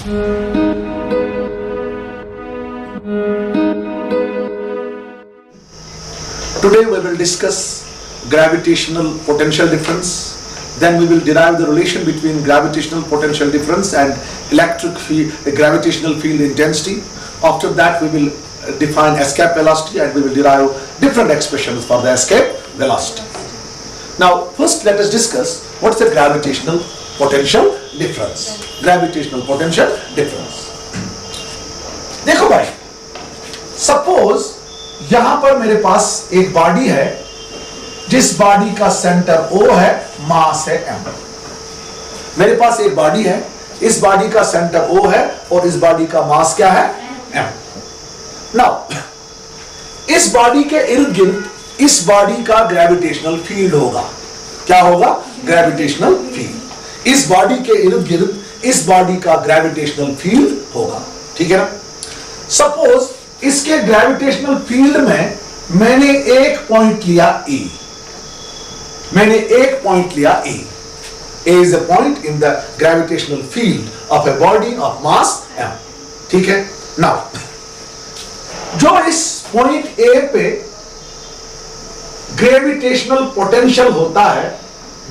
Today we will discuss gravitational potential difference. Then we will derive the relation between gravitational potential difference and electric field, gravitational field intensity. After that we will define escape velocity and we will derive different expressions for the escape velocity. Now first let us discuss what is the gravitational potential difference. Gravitational potential difference. देखो भाई, suppose यहां पर मेरे पास एक body है जिस body का centre O है, मास है m. मेरे पास एक बॉडी है, इस बॉडी का सेंटर O है और इस बॉडी का मास क्या है, m. नाउ इस बॉडी के इर्द गिर्द इस बॉडी का ग्रेविटेशनल फील्ड होगा. क्या होगा? Gravitational field. इस बॉडी के इर्द गिर्द इस बॉडी का ग्रेविटेशनल फील्ड होगा. ठीक है ना? सपोज इसके ग्रेविटेशनल फील्ड में मैंने एक पॉइंट लिया E. मैंने एक पॉइंट लिया E. A is a point in the gravitational field of a body of mass m. ठीक है? Now, जो इस पॉइंट A पे ग्रेविटेशनल पोटेंशियल होता है,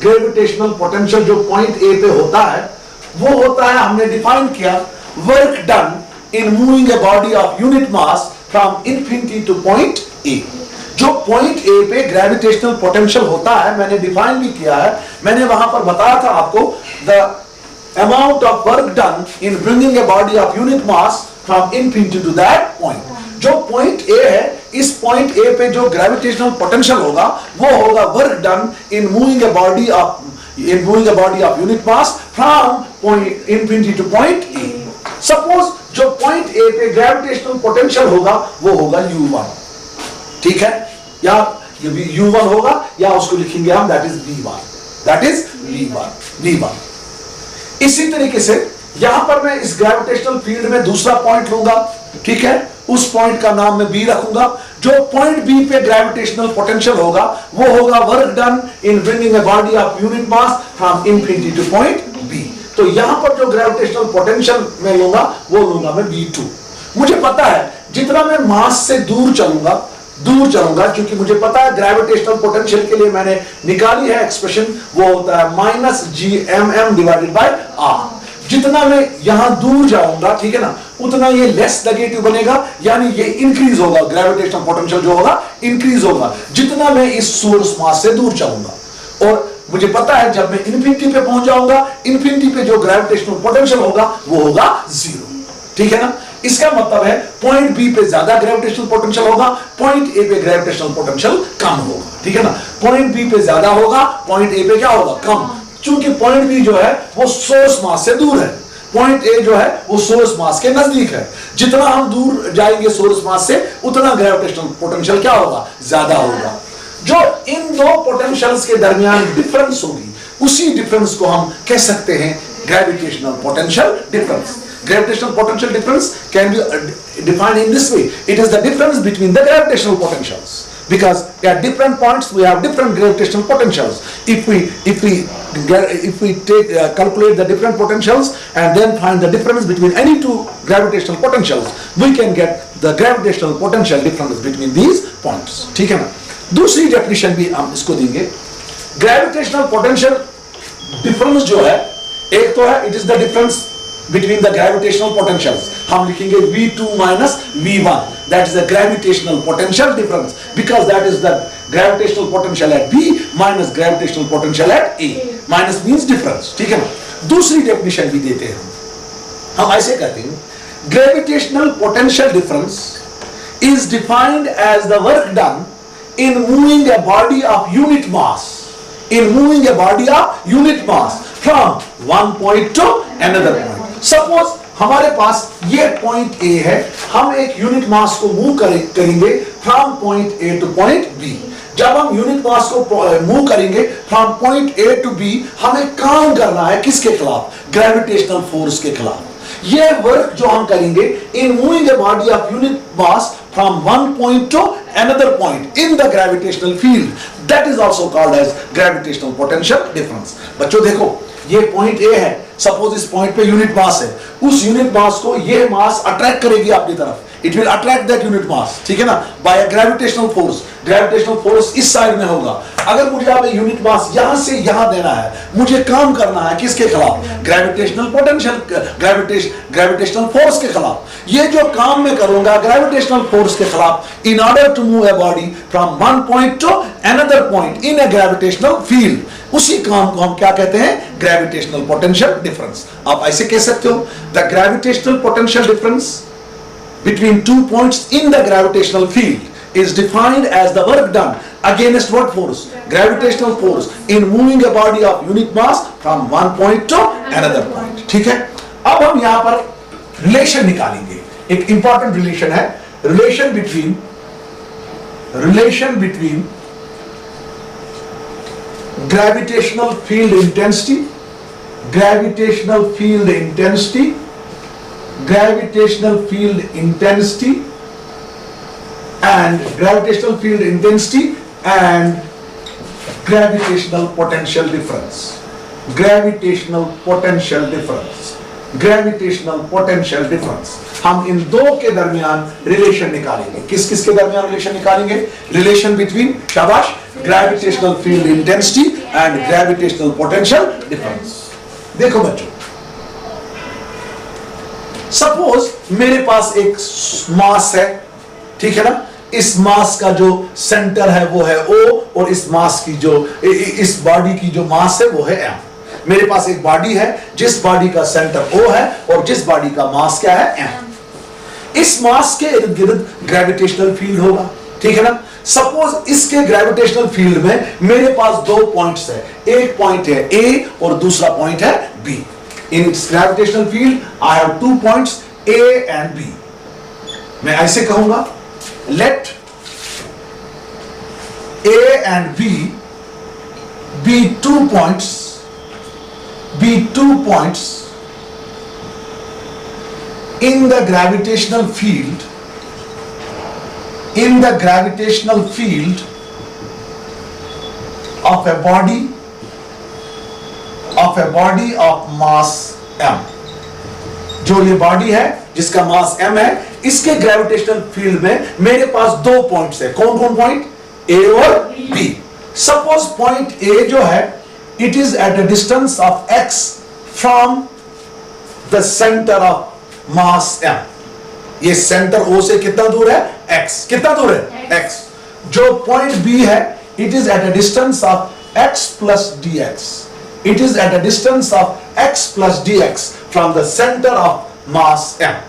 ग्रेविटेशनल पोटेंशियल जो पॉइंट A पे होता है, वो होता है, हमने डिफाइन किया, work done in moving a body of unit mass from infinity to point A. जो पॉइंट A पे ग्रेविटेशनल पोटेंशियल होता है, मैंने डिफाइन भी किया है. मैंने वहां पर बताया था आपको, the amount of work done in bringing a body of unit mass from infinity to that point. जो पॉइंट A है, इस पॉइंट A पे जो ग्रेविटेशनल पोटेंशियल होगा वो होगा work done in moving a body of unit mass from point infinity to point A. Suppose जो point A पे ग्रेविटेशनल पोटेंशियल होगा वो होगा U1. ठीक है? या ये U1 होगा या उसको लिखेंगे हम that is V1. That is V1. इसी तरीके से यहां पर मैं इस ग्रेविटेशनल फील्ड में दूसरा पॉइंट लूंगा. ठीक है? उस पॉइंट का नाम मैं B रखूंगा. जो पॉइंट B पे ग्रेविटेशनल पोटेंशियल होगा वो होगा work done in bringing a body of unit mass from infinity to point B. तो यहां पर जो ग्रेविटेशनल पोटेंशियल मैं लूंगा वो लूंगा मैं V2. मुझे पता है जितना मैं मास से दूर चलूंगा क्योंकि मुझे पता है ग्रेविटेशनल पोटेंशियल के लिए मैंने निकाली है एक्सप्रेशन, वो होता है -gmm डिवाइडेड बाय r. जितना मैं यहां दूर जाऊंगा, ठीक है ना, उतना ये लेस नेगेटिव बनेगा, यानी ये इंक्रीज होगा. ग्रेविटेशनल पोटेंशियल जो होगा इंक्रीज होगा जितना मैं इस सोर्स मास से दूर चलूंगा. और मुझे पता है जब मैं इन्फिनिटी पे पहुंच जाऊंगा, इन्फिनिटी पे जो ग्रेविटेशनल पोटेंशियल होगा वो होगा 0. ठीक है ना? इसका मतलब है पॉइंट बी पे ज्यादा ग्रेविटेशनल पोटेंशियल होगा, पॉइंट ए पे ग्रेविटेशनल पोटेंशियल कम होगा. ठीक है ना? पॉइंट बी पे ज्यादा होगा, पॉइंट ए पे क्या होगा? कम. क्योंकि पॉइंट बी जो है वो सोर्स मास से दूर है, पॉइंट ए जो है वो सोर्स मास के नजदीक है. जितना हम दूर जाएंगे सोर्स मास से उतना ग्रेविटेशनल पोटेंशियल क्या होगा? ज्यादा होगा. जो इन दो पोटेंशियल्स के दरमियान डिफरेंस होगी, उसी डिफरेंस को हम कह सकते हैं gravitational potential difference. Gravitational potential difference can be defined in this way. It is the difference between the gravitational potentials, because at different points we have different gravitational potentials. If we take calculate the different potentials and then find the difference between any two gravitational potentials, we can get the gravitational potential difference between these points. ठीक है ना? दूसरी definition भी हम इसको देंगे. Gravitational potential difference जो है, एक तो है it is the difference between the gravitational potentials. हम लिखेंगे V2 minus V1. That is the gravitational potential difference, because that is the gravitational potential at B minus gravitational potential at A. Minus means difference. ठीक है ना? दूसरी definition भी देते हैं हम ऐसे कहते हैं, gravitational potential difference is defined as the work done in moving a body of unit mass. In moving a body of unit mass from one point to another point. Suppose हमारे पास ये point A है, हम एक unit mass को move करेंगे from point A to point B. जब हम unit mass को मूव करेंगे from point A to B, हमें काम करना है किसके खिलाफ? ग्रेविटेशनल फोर्स के खिलाफ. ये वर्क जो हम करेंगे in moving a body of unit mass from one point to another point in the gravitational field, that is also called as gravitational potential difference. बच्चों देखो, ये पॉइंट ए है, सपोज इस पॉइंट पे यूनिट मास है, उस unit mass को ये मास अट्रैक्ट करेगी अपनी तरफ, it will attract that unit mass, ठीक है ना, by a gravitational force. Gravitational force इस साइड में होगा। अगर मुझे अब यूनिट मास यहां से यहां देना है, मुझे काम करना है किसके खिलाफ? ग्रेविटेशनल पोटेंशियल, ग्रेविटेशनल फोर्स के खिलाफ। ये जो काम मैं करूंगा ग्रेविटेशनल फोर्स के खिलाफ, in order to move a body from one point to another point in a gravitational field, उसी काम को हम क्या कहते हैं? Gravitational potential difference. आप ऐसे कह सकते हो, the gravitational potential difference between 2 points in the gravitational field is defined as the work done against what force? Gravitational force in moving a body of unit mass from one point to another point. ठीक है? अब हम यहां पर relation निकालेंगे। एक important relation है, relation between gravitational field intensity, gravitational field intensity and gravitational potential difference. Gravitational potential difference. हम इन दो के दरमियान रिलेशन निकालेंगे। किस किस के दरमियान रिलेशन निकालेंगे? रिलेशन बिटवीन, शाबाश, gravitational field intensity and gravitational potential difference. देखो बच्चों, सपोज मेरे पास एक मास है, ठीक है ना, इस मास का जो सेंटर है वो है O, और इस मास की जो, इस बॉडी की जो मास है वो है M। मेरे पास एक बॉडी है जिस बॉडी का सेंटर O है और जिस बॉडी का मास क्या है? M। इस मास के इर्द गिर्द ग्रेविटेशनल फील्ड होगा, ठीक है ना। सपोज इसके ग्रेविटेशनल फील्ड में मेरे पास दो पॉइंट्स है, एक पॉइंट है A और दूसरा पॉइंट है B। In its gravitational field, I have 2 points A and B. मैं ऐसे कहूंगा, let A and B be 2 points in the gravitational field of a body of mass m। जो ये बॉडी है जिसका मास m है, इसके ग्रेविटेशनल फील्ड में मेरे पास दो पॉइंट्स है। कौन कौन पॉइंट? A और B। सपोज पॉइंट A जो है, it is at a distance of x from the centre of mass m। ये सेंटर O से कितना दूर है? x। कितना दूर है? x। जो पॉइंट B है, it is at a distance of x plus dx। It is at a distance of x plus dx from the center of mass m।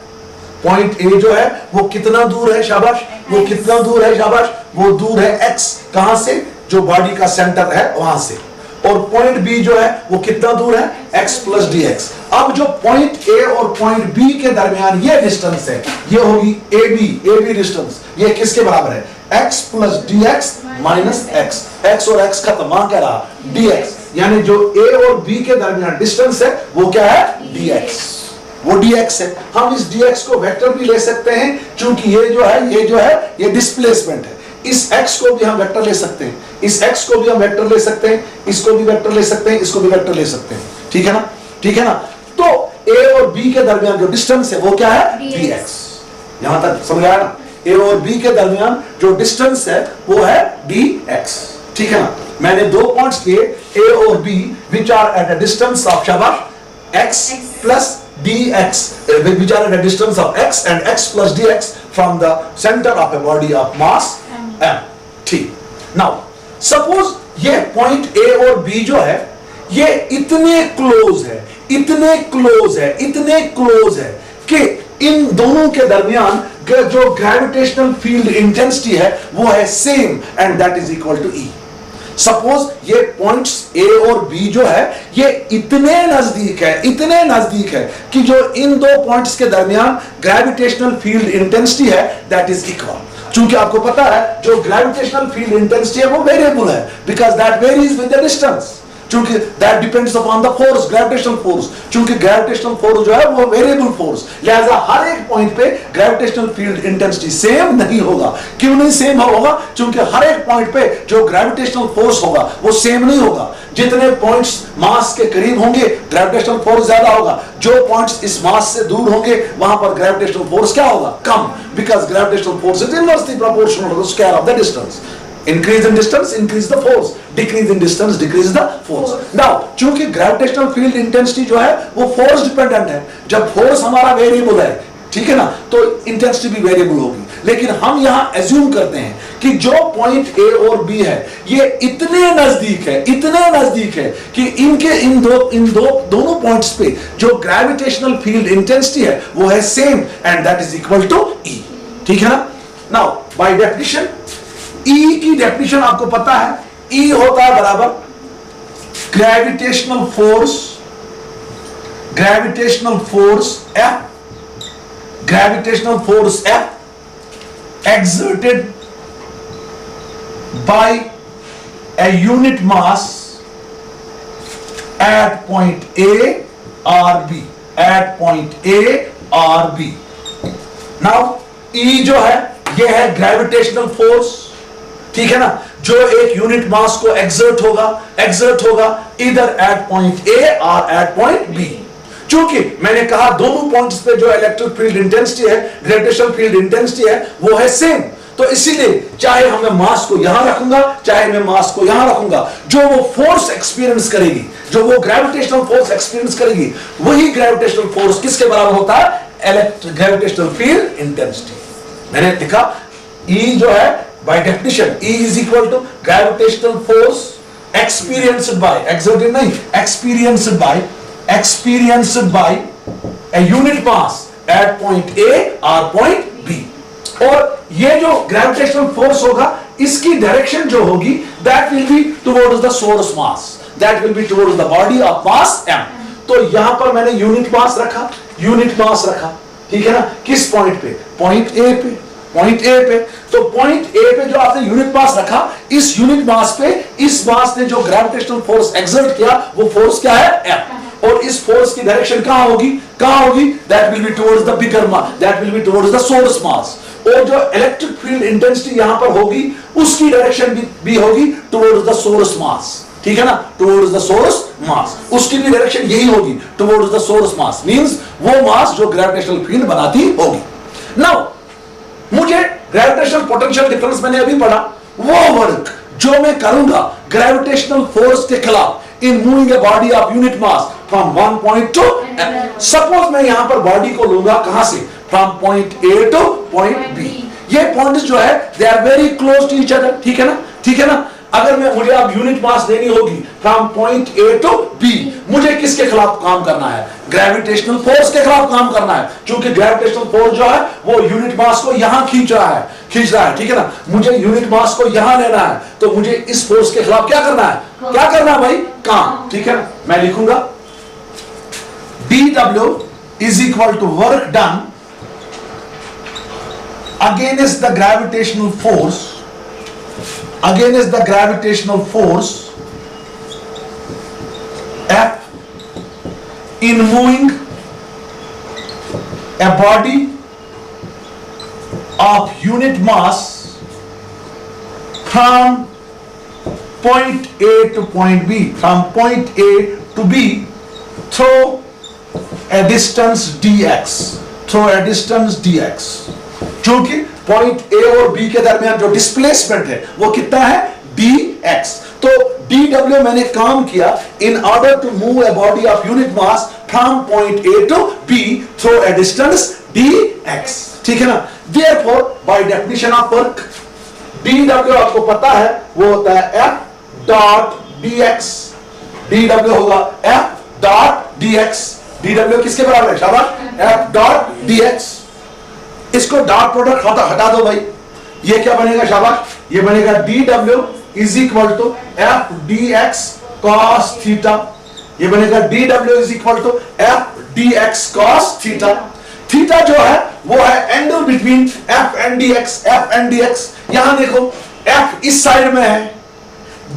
Point A जो है वो कितना दूर है? शाबाश, वो कितना दूर है? शाबाश, वो दूर है x। कहां से? जो बॉडी का सेंटर है वहां से। और पॉइंट B जो है वो कितना दूर है? x plus dx। अब जो पॉइंट A और पॉइंट B के दरमियान ये डिस्टेंस है, ये होगी AB डिस्टेंस। ये किसके बराबर है? x plus dx minus x। x और x खत्म, वहां क्या रहा? dx। यानी जो A और B के दरमियान डिस्टेंस है वो क्या है? dx। वो dx है। हम इस dx को वेक्टर भी ले सकते हैं, क्योंकि ये जो है ये डिस्प्लेसमेंट है। इस x को भी हम वेक्टर ले सकते हैं, इस x को भी हम वेक्टर ले सकते हैं, इसको भी वेक्टर ले सकते हैं, इसको भी वेक्टर ले सकते हैं, ठीक है ना, ठीक है ना। तो A और B के दरमियान जो डिस्टेंस है वो क्या है? dx। यहां तक समझ आया ना? A और B के दरमियान जो डिस्टेंस है वो है dx, ठीक है ना। मैंने दो पॉइंट्स लिए A और B which are at a distance of शाबाश x plus dx, which are at a distance of x and x plus dx from the center of a body of mass m। ठीक। Now suppose ये point A और B जो है ये इतने close है कि इन दोनों के दरमियान जो ग्रेविटेशनल फील्ड इंटेंसिटी है वो है same, and that is equal to E। Suppose ये पॉइंट्स A और B जो है ये इतने नजदीक है कि जो इन दो पॉइंट्स के दरमियान ग्रेविटेशनल फील्ड इंटेंसिटी है दैट इज इक्वल। चूंकि आपको पता है जो ग्रेविटेशनल फील्ड इंटेंसिटी है वो वेरिएबल है, because that varies with the distance. क्योंकि that depends upon the force, gravitational force. क्योंकि ग्रेविटेशनल फोर्स जो है वो वेरिएबल फोर्स, लिहाजा हर एक पॉइंट पे ग्रेविटेशनल फील्ड इंटेंसिटी सेम नहीं होगा। क्यों नहीं सेम होगा? क्योंकि हर एक पॉइंट पे जो ग्रेविटेशनल फोर्स होगा वो सेम नहीं होगा। जितने पॉइंट्स मास के करीब होंगे ग्रेविटेशनल फोर्स ज्यादा होगा, जो पॉइंट्स इस मास से दूर होंगे वहां पर ग्रेविटेशनल फोर्स क्या होगा? कम, because gravitational force is inversely proportional to the square of the distance. Increase in distance, increase the force. Decrease in distance, decrease the force. Now, चूंकि gravitational field intensity जो है वो force dependent है, जब force हमारा variable है, ठीक है ना, तो intensity भी variable होगी। लेकिन हम यहाँ assume करते हैं कि जो point A और B है ये इतने नजदीक है, इतने नजदीक है कि इनके इन दोनों points पे जो gravitational field intensity है वो है same and that is equal to E। ठीक है ना? Now, by definition E की डेफिनेशन आपको पता है, E होता है बराबर gravitational force F exerted by a unit mass at point A or B, at point A or B। Now E जो है ये है ग्रेविटेशनल फोर्स, ठीक है ना, जो एक यूनिट मास को एक्सर्ट होगा इधर एट पॉइंट ए और एट पॉइंट बी। चूंकि मैंने कहा दोनों पॉइंट्स पे जो इलेक्ट्रिक फील्ड इंटेंसिटी है, ग्रेविटेशनल फील्ड इंटेंसिटी है वो है सेम, तो इसीलिए चाहे मैं मास को यहां रखूंगा चाहे मैं मास को यहां रखूंगा, जो वो फोर्स एक्सपीरियंस करेगी, जो वो ग्रेविटेशनल फोर्स एक्सपीरियंस करेगी, वही ग्रेविटेशनल फोर्स किसके बराबर होता है? Gravitational field intensity. मैंने लिखा E जो है by definition E is equal to gravitational force experienced by, exerted नहीं, experienced by a unit mass at point A or point B। और ये जो gravitational force होगा इसकी डायरेक्शन जो होगी that will be towards the source mass, that will be towards the body of mass m। तो यहां पर मैंने यूनिट मास रखा, ठीक है ना, किस पॉइंट पे? पॉइंट ए पे, तो पॉइंट ए पे जो आपने यूनिट मास रखा, इस यूनिट मास पे इस मास ने जो ग्रेविटेशनल फोर्स एक्सर्ट किया वो फोर्स क्या है? F। और इस फोर्स की डायरेक्शन कहां होगी? That will be towards the bigger mass, that will be towards the source mass. और जो इलेक्ट्रिक फील्ड इंटेंसिटी यहां पर होगी उसकी डायरेक्शन भी होगी टुवर्ड्स द सोर्स मास, ठीक है ना, टुवर्ड्स द सोर्स मास, उसकी भी डायरेक्शन यही होगी towards the source mass, means वो मास जो ग्रेविटेशनल फील्ड बनाती होगी। नाउ मुझे ग्रेविटेशनल पोटेंशियल डिफरेंस मैंने अभी पढ़ा, वो वर्क जो मैं करूंगा ग्रेविटेशनल फोर्स के खिलाफ in moving a body of unit mass from one point two, suppose मैं यहां पर बॉडी को लूंगा कहां से? From point A to point B. ये पॉइंट्स जो है they are very close to each other, ठीक है ना। अगर मुझे अब यूनिट मास देनी होगी from point A to B, मुझे किसके खिलाफ काम करना है? ग्रेविटेशनल फोर्स के खिलाफ काम करना है, क्योंकि ग्रेविटेशनल फोर्स जो है वो यूनिट मास को यहां खींच रहा है, ठीक है ना। मुझे यूनिट मास को यहां लेना है, तो मुझे इस फोर्स के खिलाफ क्या करना है? भाई? काम, ठीक है ना। मैं लिखूंगा dW is equal to work done against the gravitational force, F in moving a body of unit mass from point A to point B, through a distance dx, क्योंकि पॉइंट ए और बी के दरमियान जो displacement है वो कितना है? dx। तो dw मैंने काम किया in order to move a body of unit mass from point A to B through a distance dx, ठीक है ना। Therefore by definition of work dw आपको पता है वो होता है f डॉट dx, dw होगा f डॉट dx। dw किसके बराबर है? शाबाश, f डॉट dx। इसको डॉट प्रोडक्ट हटा दो भाई, ये क्या बनेगा? शाबाश, ये बनेगा dw is equal to f dx cos theta. ये बनेगा dw is equal to f dx cos theta. Theta जो है वो है angle between f and dx। यहां देखो f इस साइड में है,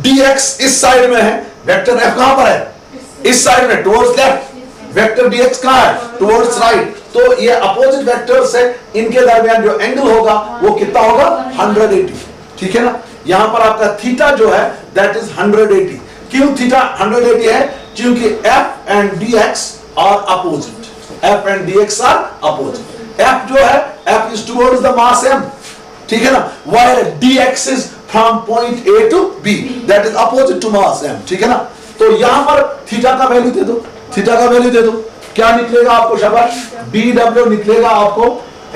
dx इस साइड में है, वेक्टर एफ कहां पर है? इस साइड में, टुवर्ड्स लेफ्ट। वेक्टर dx कहां है? Towards right. तो ये अपोजिट वेक्टर्स है, इनके दरमियान जो एंगल होगा वो कितना होगा? 180। ठीक है ना? यहां पर आपका थीटा जो है दैट इज 180। क्यों थीटा 180 है? क्योंकि f and dx are opposite. f and dx are opposite. f जो है f is towards the mass m, ठीक है ना? while dx is from point A to B, that is opposite to mass m, ठीक है ना? तो यहां पर थीटा का वैल्यू दे दो, थीटा का वैल्यू दे दो, क्या निकलेगा आपको? शाबाश, dw निकलेगा आपको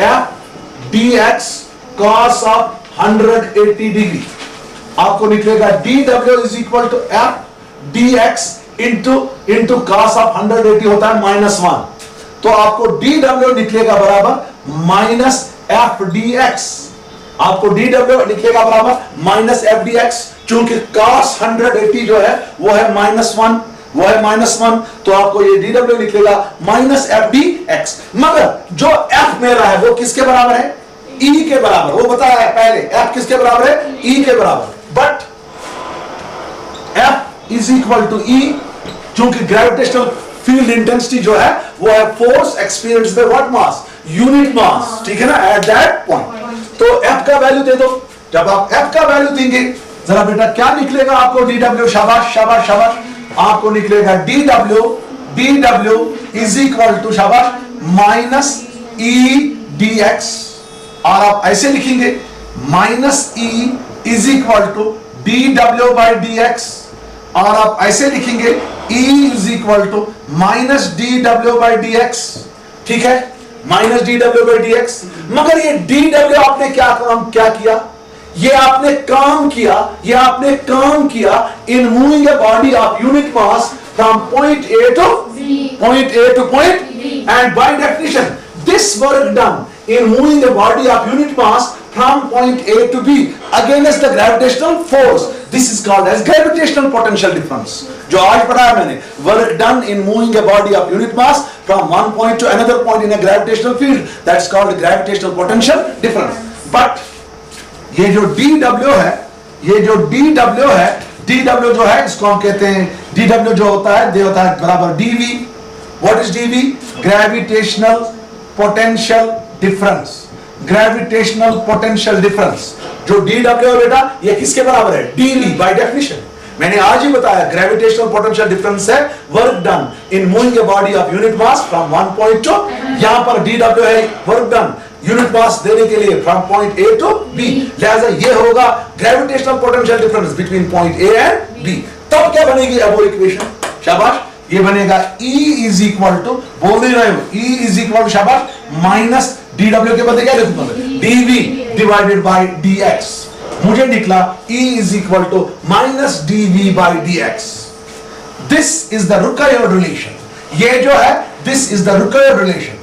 f dx cos of 180 degree. आपको निकलेगा dw is equal to f dx into cos of 180 होता है -1, तो आपको dw निकलेगा बराबर माइनस एफ dx। आपको dw निकलेगा बराबर माइनस एफ dx, चूंकि cos 180 जो है वो है -1, वो है -1, तो आपको ये dw निकलेगा माइनस एफ dx। मगर जो f मेरा है वो किसके बराबर है? E के बराबर। वो बताया है पहले, f किसके बराबर है? E के बराबर। But f is equal to E, चूंकि ग्रेविटेशनल फील्ड इंटेंसिटी जो है वो है force experience by what mass? Unit mass, ठीक है ना? At that point. तो f का वैल्यू दे दो। जब आप f का वैल्यू देंगे, जरा बेटा क्या निकलेगा आपको? dw, शाबाश शाबाश शाबाश, आपको निकलेगा dw इज इक्वल टू शाबाश माइनस E dx, और आप ऐसे लिखेंगे minus E is equal to dw by dx, और आप ऐसे लिखेंगे E is equal to minus dw by dx, ठीक है? Minus dw by dx। मगर ये dw आपने क्या किया? ये आपने काम किया in moving a body of unit mass from point A to point B, and by definition this work done in moving a body of unit mass from point A to B against the gravitational force, this is called as gravitational potential difference। जो आज पढ़ा है मैंने, work done in moving a body of unit mass from one point to another point in a gravitational field, that's called gravitational potential difference। but ये जो dw है, dw जो है इसको हम कहते हैं, dw जो होता है बराबर dv। What is dv? Gravitational potential difference. Gravitational potential difference जो dw है बेटा, ये किसके बराबर है? dv by definition. मैंने आज ही बताया ग्रेविटेशनल पोटेंशियल डिफरेंस है work done in moving a body of unit mass from one point to, यहां पर dw है वर्क डन यूनिट मास देने के लिए from point A to B, लिहाजा ये होगा gravitational potential difference between point A and B। तब क्या बनेगी अब वो इक्वेशन? शाबाश, ये बनेगा E इज इक्वल टू, बोल दे रहे हो, E इज इक्वल टू शाबाश माइनस dw के बदले क्या लिखूंगा? dv divided by dx। मुझे निकला E is equal to minus dv by dx। This is the required relation. ये जो है this is the required relation.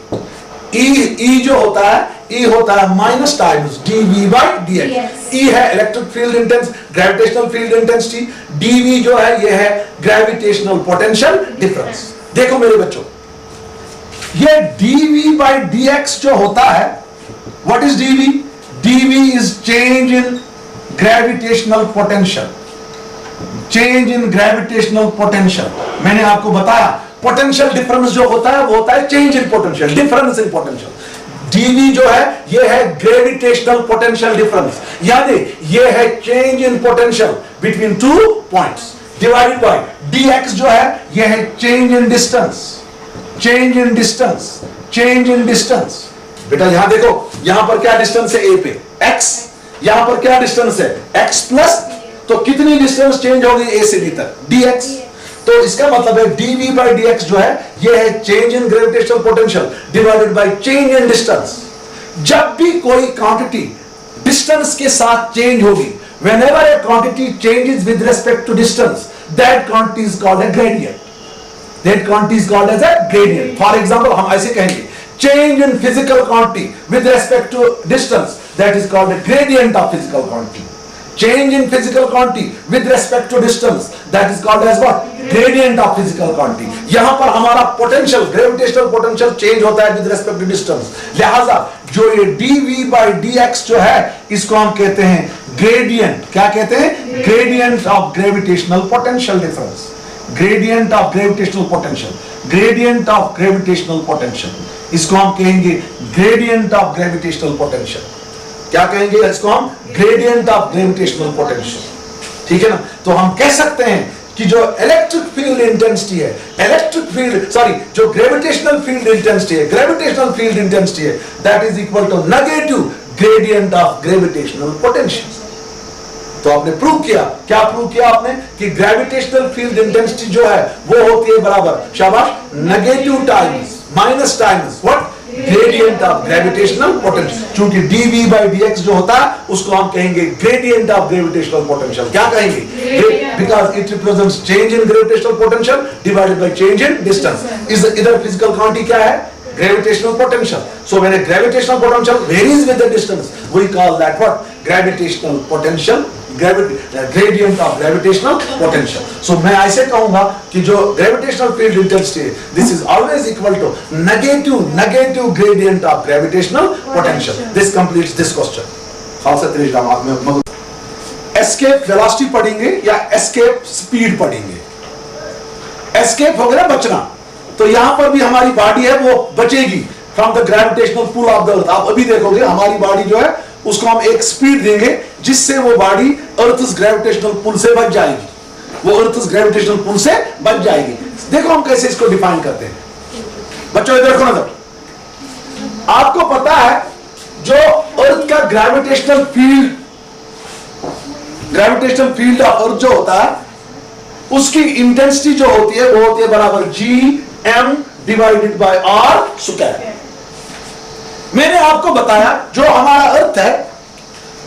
E जो होता है minus times dv by dx। E है electric field intense, gravitational field intensity, dv जो है ये है ग्रेविटेशनल पोटेंशियल डिफरेंस। देखो मेरे बच्चों, ये dv बाई dx जो होता है, what is dv? dv is change in gravitational potential. Change in gravitational potential मैंने आपको बताया। पोटेंशियल डिफरेंस जो होता है वो होता है change in potential, difference in potential. dv जो है ये है ग्रेविटेशनल पोटेंशियल डिफरेंस, यानी ये है change in potential between two points, divided by dx जो है ये है change in distance. Change in distance, change in distance. बेटा यहां देखो, यहां पर क्या डिस्टेंस है A पे? x। यहां पर क्या डिस्टेंस है? x प्लस, तो कितनी डिस्टेंस चेंज होगी A से B तक? dx। तो इसका मतलब है dv बाई dx जो है ये है change in gravitational potential divided by change in distance. जब भी कोई क्वांटिटी डिस्टेंस के साथ चेंज होगी, whenever a quantity changes with respect to distance, that quantity is called a gradient. That quantity is called as a gradient. For example, हम ऐसे कहेंगे change in physical quantity with respect to distance, that is called a gradient of physical quantity. Change in physical quantity with respect to distance, that is called as what? Gradient of physical quantity. यहां पर हमारा potential, gravitational potential change होता है with respect to distance. लिहाजा जो ये dv by dx जो है इसको हम कहते हैं ग्रेडियंट, क्या कहते हैं? Gradient of gravitational potential difference, gradient of gravitational potential, gradient of gravitational potential, इसको हम कहेंगे ग्रेडियंट ऑफ ग्रेविटेशनल पोटेंशियल। क्या कहेंगे इसको हम? Gradient of gravitational potential. ठीक है ना? तो हम कह सकते हैं कि जो इलेक्ट्रिक फील्ड इंटेंसिटी है, इलेक्ट्रिक फील्ड सॉरी जो ग्रेविटेशनल फील्ड इंटेंसिटी है, ग्रेविटेशनल फील्ड इंटेंसिटी है, that is equal to negative gradient of gravitational potential. तो आपने प्रूव किया, क्या प्रूव किया आपने? कि ग्रेविटेशनल फील्ड इंटेंसिटी जो है वो होती है बराबर, शाबाश, negative times minus times what? Gradient of gravitational potential. क्योंकि dv by dx जो होता है उसको हम कहेंगे ग्रेडियंट ऑफ ग्रेविटेशनल पोटेंशियल। क्या कहेंगे? Because it represents change in gravitational potential divided by change in distance. इधर फिजिकल क्वांटिटी क्या है? gravitational potential. So when a gravitational potential varies with the distance, we call that what? Gravitational potential, gradient of gravitational potential. So मैं ऐसे कहूंगा कि जो gravitational field intensity है, this is always equal to negative gradient of gravitational potential. This completes this question. Khalsa त्रिश दामाद में escape velocity पढ़ेंगे या escape speed पढ़ेंगे? escape हो गया बचना, तो यहां पर भी हमारी बॉडी है वो बचेगी from the gravitational pull of the earth. आप अभी देखोगे हमारी बॉडी जो है उसको हम एक स्पीड देंगे जिससे वो बॉडी अर्थ's ग्रेविटेशनल पुल से बच जाएगी, वो अर्थ's ग्रेविटेशनल पुल से बच जाएगी। देखो हम कैसे इसको डिफाइन करते हैं। बच्चों इधर देखो ना, आपको पता है जो अर्थ का ग्रेविटेशनल फील्ड ऑफ अर्थ जो होता है उसकी इंटेंसिटी जो होती है वो होती है बराबर Gm divided by R square. मैंने आपको बताया जो हमारा अर्थ है,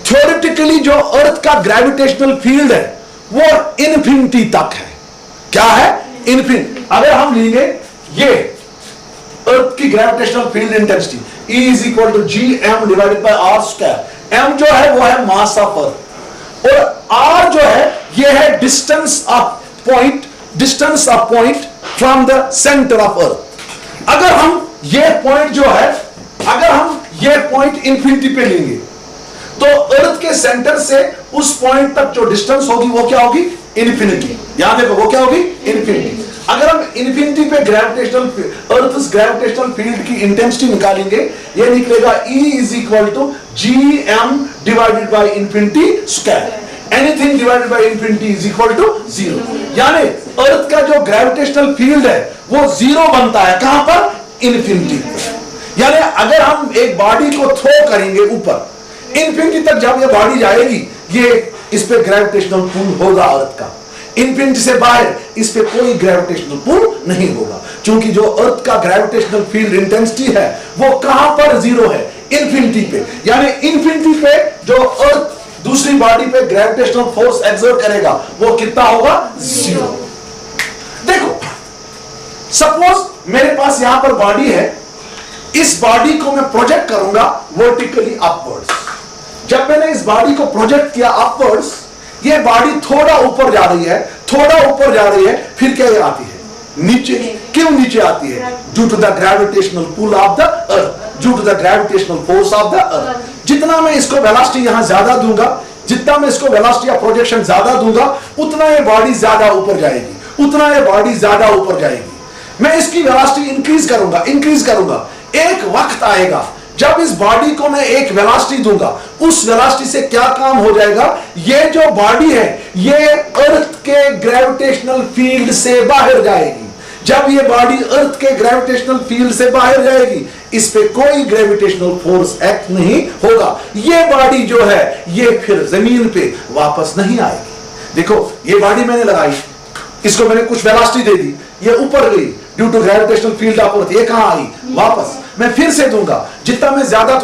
थ्योरेटिकली जो अर्थ का ग्रेविटेशनल फील्ड है वो इन्फिनिटी तक है। क्या है? इन्फिनिटी। अगर हम लेंगे ये अर्थ की gravitational field intensity E is equal to Gm divided by R square. M जो है वो है मास ऑफ अर्थ और R जो है ये है distance of point from the centre of earth. अगर हम ये पॉइंट जो है, अगर हम ये पॉइंट इंफिनिटी पे लेंगे तो अर्थ के सेंटर से उस पॉइंट तक जो डिस्टेंस होगी वो क्या होगी? इन्फिनिटी। यहां देखो वो क्या होगी? इन्फिनिटी। अगर हम इन्फिनिटी पे अर्थ ग्रेविटेशनल फील्ड की इंटेंसिटी निकालेंगे, ये निकलेगा E is equal to Gm divided by infinity square. Anything divided by infinity is equal to 0। यानी अर्थ का जो ग्रेविटेशनल फील्ड है वो 0 बनता है कहां पर? इन्फिनिटी। यानी अगर हम एक बॉडी को थ्रो करेंगे ऊपर, इन्फिनिटी तक जब ये बॉडी जाएगी ये इस पे ग्रेविटेशनल पुल होगा अर्थ का। इन्फिनिटी से बाहर इस पे कोई ग्रेविटेशनल पुल नहीं होगा, क्योंकि जो अर्थ का ग्रेविटेशनल फील्ड इंटेंसिटी है वो कहां पर 0 है? इन्फिनिटी पे। यानी इन्फिनिटी पे जो अर्थ दूसरी बॉडी पे ग्रेविटेशनल फोर्स एक्सर्ट करेगा वो कितना होगा? 0। देखो सपोज मेरे पास यहां पर बॉडी है, इस बॉडी को मैं प्रोजेक्ट करूंगा वर्टिकली अपवर्ड्स। जब मैंने इस बॉडी को प्रोजेक्ट किया अपवर्ड्स, ये बॉडी थोड़ा ऊपर जा रही है, थोड़ा ऊपर जा रही है, फिर क्या आती है? नीचे। क्यों नीचे आती है? Due to the gravitational pull of the earth, due to the gravitational force of the earth. जितना मैं इसको वेलोसिटी यहां ज्यादा दूंगा, जितना मैं इसको वेलोसिटी या प्रोजेक्शन ज्यादा दूंगा, उतना ये बॉडी ज्यादा ऊपर जाएगी, उतना ये बॉडी ज्यादा ऊपर जाएगी। मैं इसकी वेलोसिटी इंक्रीज करूंगा। एक वक्त आएगा जब इस बॉडी को मैं एक वेलोसिटी दूंगा, उस वेलोसिटी से क्या काम हो जाएगा? ये जो बॉडी है ये अर्थ के ग्रेविटेशनल फील्ड से बाहर जाएगी। जब ये बॉडी अर्थ के ग्रेविटेशनल फील्ड से बाहर जाएगी, इस पे कोई ग्रेविटेशनल फोर्स एक्ट नहीं होगा। ये बॉडी जो है ये फिर जमीन पे वापस नहीं आएगी। देखो ये बॉडी मैंने लगाई, इसको मैंने कुछ वेलोसिटी दे दी, ये ऊपर गई due to gravitational field of earth. ये कहां आई? वापस। मैं फिर से दूंगा, जितना मैं ज्यादा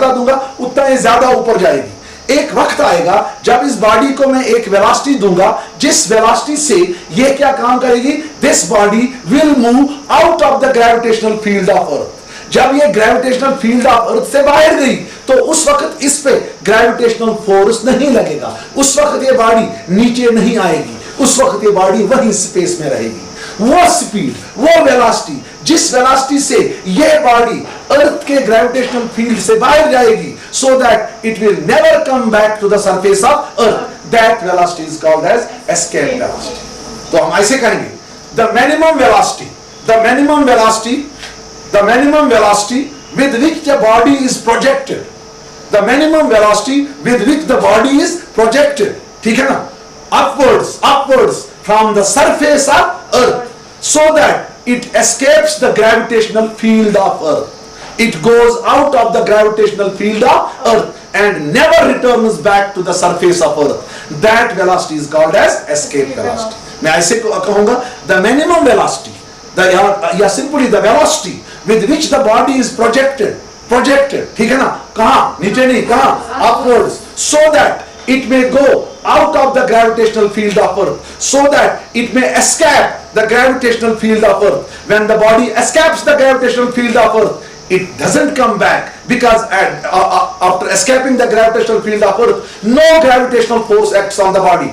दूंगा उतना ये ज्यादा ऊपर जाएगी। एक वक्त आएगा जब इस बॉडी को मैं एक वेलोसिटी दूंगा, जिस वेलोसिटी से ये क्या काम करेगी? This body will move out of the gravitational field of अर्थ। जब ये ग्रेविटेशनल फील्ड ऑफ अर्थ से बाहर गई तो उस वक्त इस पे ग्रेविटेशनल फोर्स नहीं लगेगा, उस वक्त ये बॉडी नीचे नहीं आएगी, उस वक्त ये बॉडी वहीं स्पेस में रहेगी। वो स्पीड, वो वेलोसिटी जिस वेलोसिटी से ये बॉडी अर्थ अर्थ के ग्रेविटेशनल फील्ड से बाहर जाएगी, so that it will never come back to the surface of earth, that velocity is called as escape velocity. तो हम ऐसे कहेंगे, the minimum velocity, the minimum velocity, the minimum velocity with which the body is projected, the minimum velocity with which the body is projected, ठीक है ना, upwards from the surface of earth, so that it escapes the gravitational field of earth, it goes out of the gravitational field of earth and never returns back to the surface of earth, that velocity is called as escape velocity। मैं ऐसे कहूंगा, the minimum velocity, या simply the velocity with which the body is projected, ठीक है ना, कहां, नीचे नहीं, कहां, upwards, so that it may go out of the gravitational field of earth, so that it may escape the gravitational field of earth. When the body escapes the gravitational field of earth, it doesn't come back, because after escaping the gravitational field of earth, no gravitational force acts on the body,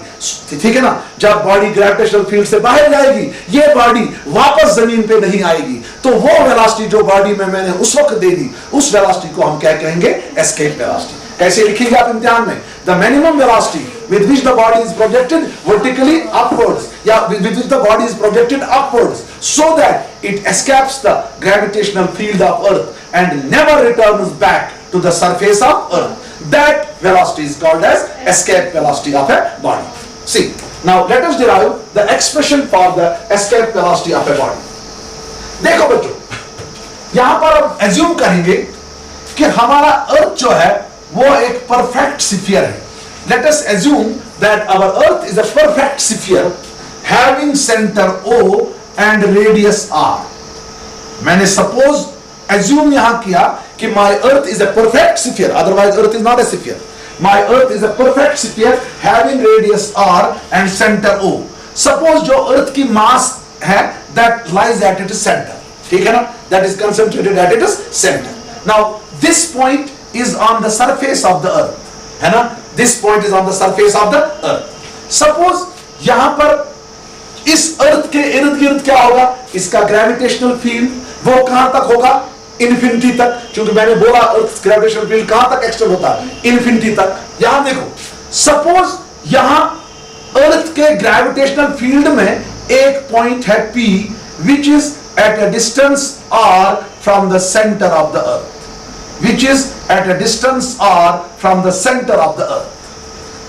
ठीक है ना। जब body gravitational field से बाहर जाएगी, ये body वापस जमीन पे नहीं आएगी, तो वो वेलोसिटी जो बॉडी में मैंने उस वक्त दे दी, उस वेलोसिटी को हम क्या कहेंगे, एस्केप वेलोसिटी। कैसे लिखेंगे आप इम्तिहान में, the minimum velocity with which the body is projected vertically upwards, with which the body is projected upwards, so that it escapes the gravitational field of earth and never returns back to the surface of earth, that velocity is called as escape velocity of a body। See, now let us derive the expression for the escape velocity of a body। देखो बच्चों, यहां पर हम assume करेंगे कि हमारा अर्थ जो है वो एक परफेक्ट स्फीयर है। Let us assume that our earth is a perfect sphere having center O and radius R। मैंने suppose assume यहां किया कि my earth is a perfect sphere, otherwise earth is not a sphere। My earth is a perfect sphere having radius R and center O। Suppose जो earth की mass है that lies at its center, ठीक है ना, that is concentrated at its center। Now this point is on the surface of the earth, है ना, this point is on the surface of the earth। Suppose यहां पर इस अर्थ के इर्द गिर्द क्या होगा, इसका ग्रेविटेशनल फील्ड वो कहां तक होगा, इन्फिनिटी तक, क्योंकि मैंने बोला अर्थ ग्रेविटेशनल फील्ड कहां तक एक्सटेंड होता है, इन्फिनिटी तक। यहां देखो, सपोज यहां अर्थ के ग्रेविटेशनल फील्ड में एक पॉइंट है P which is at a distance R from the center of the earth, which is at a distance R from the center of the earth।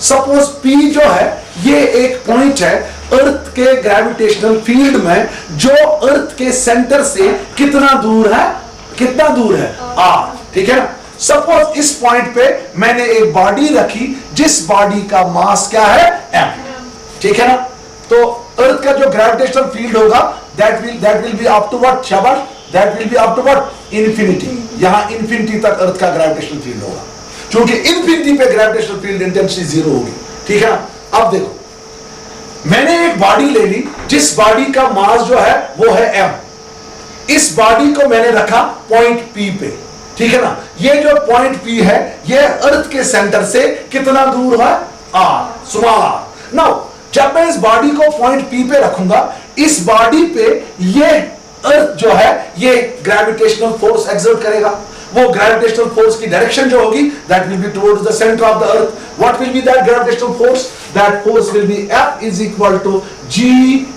Suppose P जो है ये एक point है अर्थ के gravitational field में, जो अर्थ के सेंटर से कितना दूर है, R, ठीक है ना। सपोज इस पॉइंट पे मैंने एक बॉडी रखी जिस बॉडी का मास क्या है, m, ठीक है ना। तो अर्थ का जो ग्रेविटेशनल फील्ड होगा that will be up to what, शाबाश, that will be up to what, infinity। यहां इंफिनिटी तक अर्थ का ग्रेविटेशनल फील्ड होगा, क्योंकि इंफिनिटी पे ग्रेविटेशनल फील्ड इंटेंसिटी 0 होगी, ठीक है। अब देखो, मैंने एक बॉडी ले ली जिस बॉडी का मास जो है वो है m, इस बॉडी को मैंने रखा पॉइंट P पे, ठीक है ना। ये जो पॉइंट P है ये अर्थ के सेंटर से कितना दूर है, R, स्मॉल r। नाउ जब मैं इस बॉडी को पॉइंट P पे रखूंगा, इस बॉडी पे ये अर्थ जो है ये ग्रेविटेशनल फोर्स एक्सर्ट करेगा। वो ग्रेविटेशनल फोर्स की डायरेक्शन जो होगी that will be towards the center of the earth। What will be that gravitational force? That force will be F is equal to G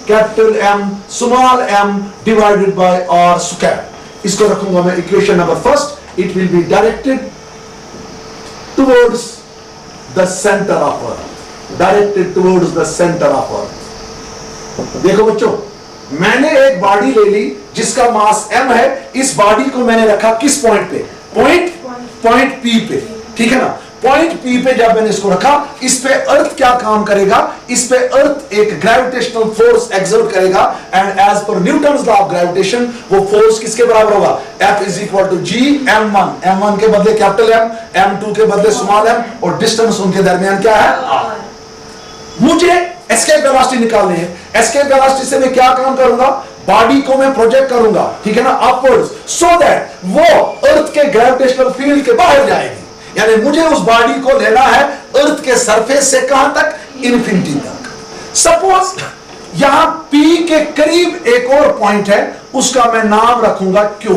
capital M small m divided by R square। इसको रखूंगा मैं equation number first. It will be directed towards the center of earth, directed towards the center of earth। देखो बच्चों, मैंने एक body ले ली जिसका मास m है, इस बॉडी को मैंने रखा किस पॉइंट पे, पॉइंट P पे, ठीक है ना। पॉइंट P पे जब मैंने इसको रखा, इस पे अर्थ क्या काम करेगा, इस पे अर्थ एक ग्रेविटेशनल फोर्स एक्सर्ट करेगा, and as per Newton's law of gravitation वो फोर्स किसके बराबर होगा, F is equal to G m1 के बदले कैपिटल M, m2 के बदले स्मॉल m, और डिस्टेंस उनके दरमियान क्या है, r। मुझे एस्केप वेलोसिटी निकालनी है। एस्केप वेलोसिटी से मैं क्या काम करूंगा, बॉडी को मैं प्रोजेक्ट करूंगा, ठीक है ना, अपवर्ड्स, सो दैट वो अर्थ के ग्रेविटेशनल फील्ड के बाहर जाएगी। यानी मुझे उस बॉडी को लेना है अर्थ के सरफेस से कहां तक, इन्फिनिटी तक। सपोज यहां P के करीब एक और पॉइंट है, उसका मैं नाम रखूंगा Q।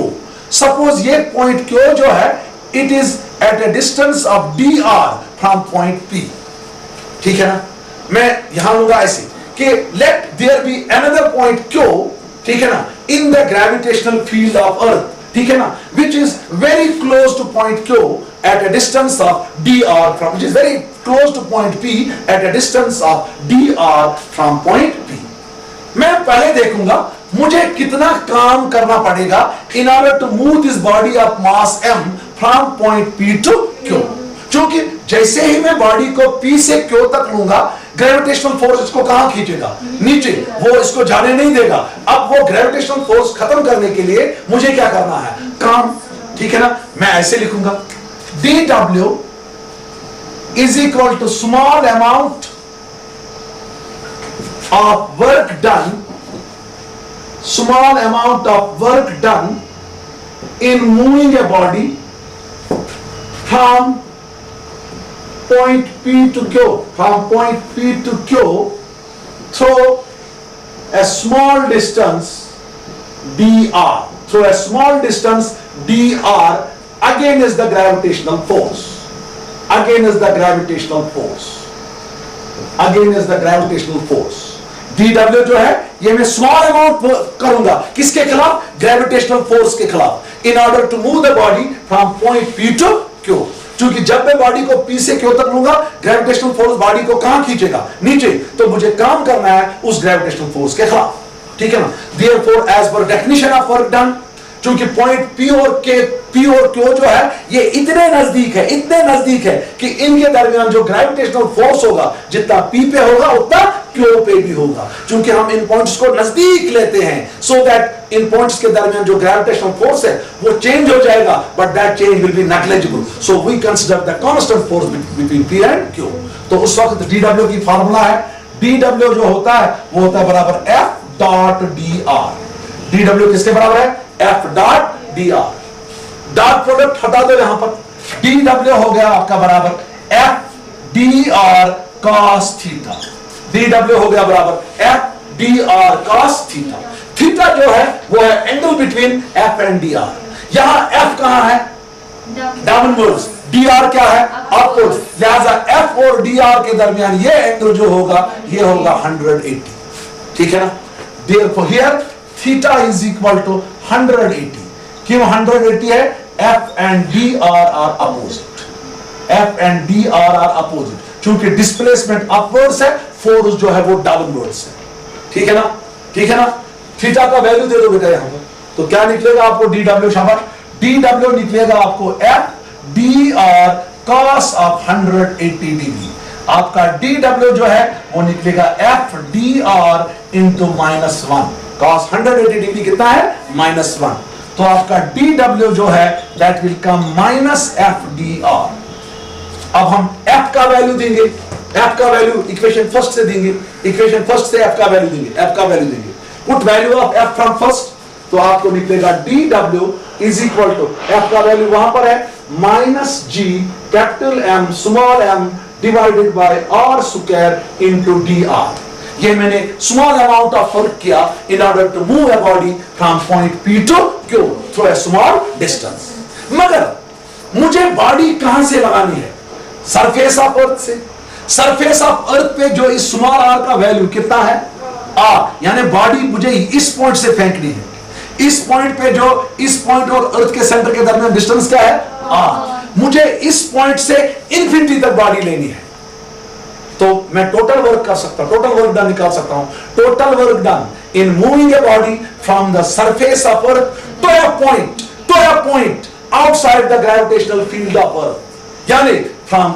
सपोज ये पॉइंट क्यू जो है it is at a distance of D R from point P, ठीक है ना। मैं यहां लूंगा ऐसे कि let there be another point Q, ठीक है ना, in the gravitational field of earth, ठीक है ना, which is very close to point Q at a distance of dr from, which is very close to point P at a distance of dr from point P. मैं पहले देखूंगा मुझे कितना काम करना पड़ेगा in order to move this body of mass m from point P to Q. क्योंकि जैसे ही मैं बॉडी को P से Q तक लूंगा, ग्रेविटेशनल फोर्स इसको कहां खींचेगा? नीचे, वो इसको जाने नहीं देगा। अब वो ग्रेविटेशनल फोर्स खत्म करने के लिए मुझे क्या करना है? काम, ठीक है ना। मैं ऐसे लिखूंगा dw is equal to small amount of work done, small amount of work done in moving a body from point P to Q, from point P to Q through a small distance dr, through a small distance dr against the gravitational force, against the gravitational force, against the gravitational force. dw जो है ये मैं small amount करूंगा किसके खिलाफ? Gravitational force के खिलाफ, in order to move the body from point P to Q. क्योंकि जब मैं बॉडी को P से Q तक लूंगा, ग्रेविटेशनल फोर्स बॉडी को कहां खींचेगा? नीचे। तो मुझे काम करना है उस ग्रेविटेशनल फोर्स के खिलाफ, ठीक है ना। Therefore, as per definition of work done, क्योंकि पॉइंट P और Q जो है ये इतने नजदीक है, इतने नजदीक है कि इनके दरमियान जो ग्रेविटेशनल फोर्स होगा जितना P पे होगा उतना Q पे भी होगा। क्योंकि हम इन पॉइंट्स को नजदीक लेते हैं सो दैट इन पॉइंट्स के दरमियान जो ग्रेविटेशनल फोर्स है वो चेंज हो जाएगा, but that change will be negligible. So we consider the constant force between P and Q। तो उस वक्त dw की फार्मूला है, dw जो होता है वो होता है बराबर F डॉट dr। dw किसके बराबर है? F dot dr। Dot product हटा दो यहां पर, dw हो गया आपका बराबर F dr cos theta, dw हो गया बराबर F dr cos theta. Theta जो है वो है angle between F and dr। यहां F कहां है? डाउनवर्ड्स, dr क्या है? अपवर्ड्स। लिहाजा F और dr के दरमियान ये एंगल जो होगा ये होगा 180, ठीक है ना। Therefore here theta is equal to 180। क्यों 180 है? F and dr are opposite, F and dr are opposite। क्योंकि डिस्प्लेसमेंट अपवर्ड्स है, फोर्स जो है वो डाउनवर्ड्स है, ठीक है ना, ठीक है ना। थीटा का वैल्यू दे दो बेटा यहां पर, तो क्या निकलेगा आपको? dw, शाबाश, dw निकलेगा आपको F dr cos of 180 degree. आपका dw जो है वो निकलेगा F dr into -1। cos 180 degree कितना है? -1। तो आपका dw जो है that will come -F dr। अब हम F का वैल्यू देंगे, F का वैल्यू इक्वेशन फर्स्ट से देंगे, इक्वेशन फर्स्ट से F का वैल्यू देंगे, F का वैल्यू देंगे। Put value of F from first, तो आपको निकलेगा dw is equal to, F का वैल्यू वहां पर है -G capital M small m divided by r square into dr। ये मैंने स्मॉल अमाउंट ऑफ वर्क किया in order to move a body from point P to Q through a small distance. मगर मुझे body कहां से लगानी है? Surface of अर्थ से। सरफेस ऑफ अर्थ पे जो इस स्मॉल r का वैल्यू कितना है? r, यानी बॉडी मुझे इस पॉइंट से फेंकनी है। इस पॉइंट पे जो इस पॉइंट और अर्थ के सेंटर के दरमियान डिस्टेंस क्या है? r। मुझे इस पॉइंट से इंफिनिटी तक बॉडी लेनी है, तो मैं टोटल वर्क कर सकता हूं, टोटल वर्क डन निकाल सकता हूं। Total work done in moving a body from the surface of earth to a point outside the gravitational field of earth, यानी फ्रॉम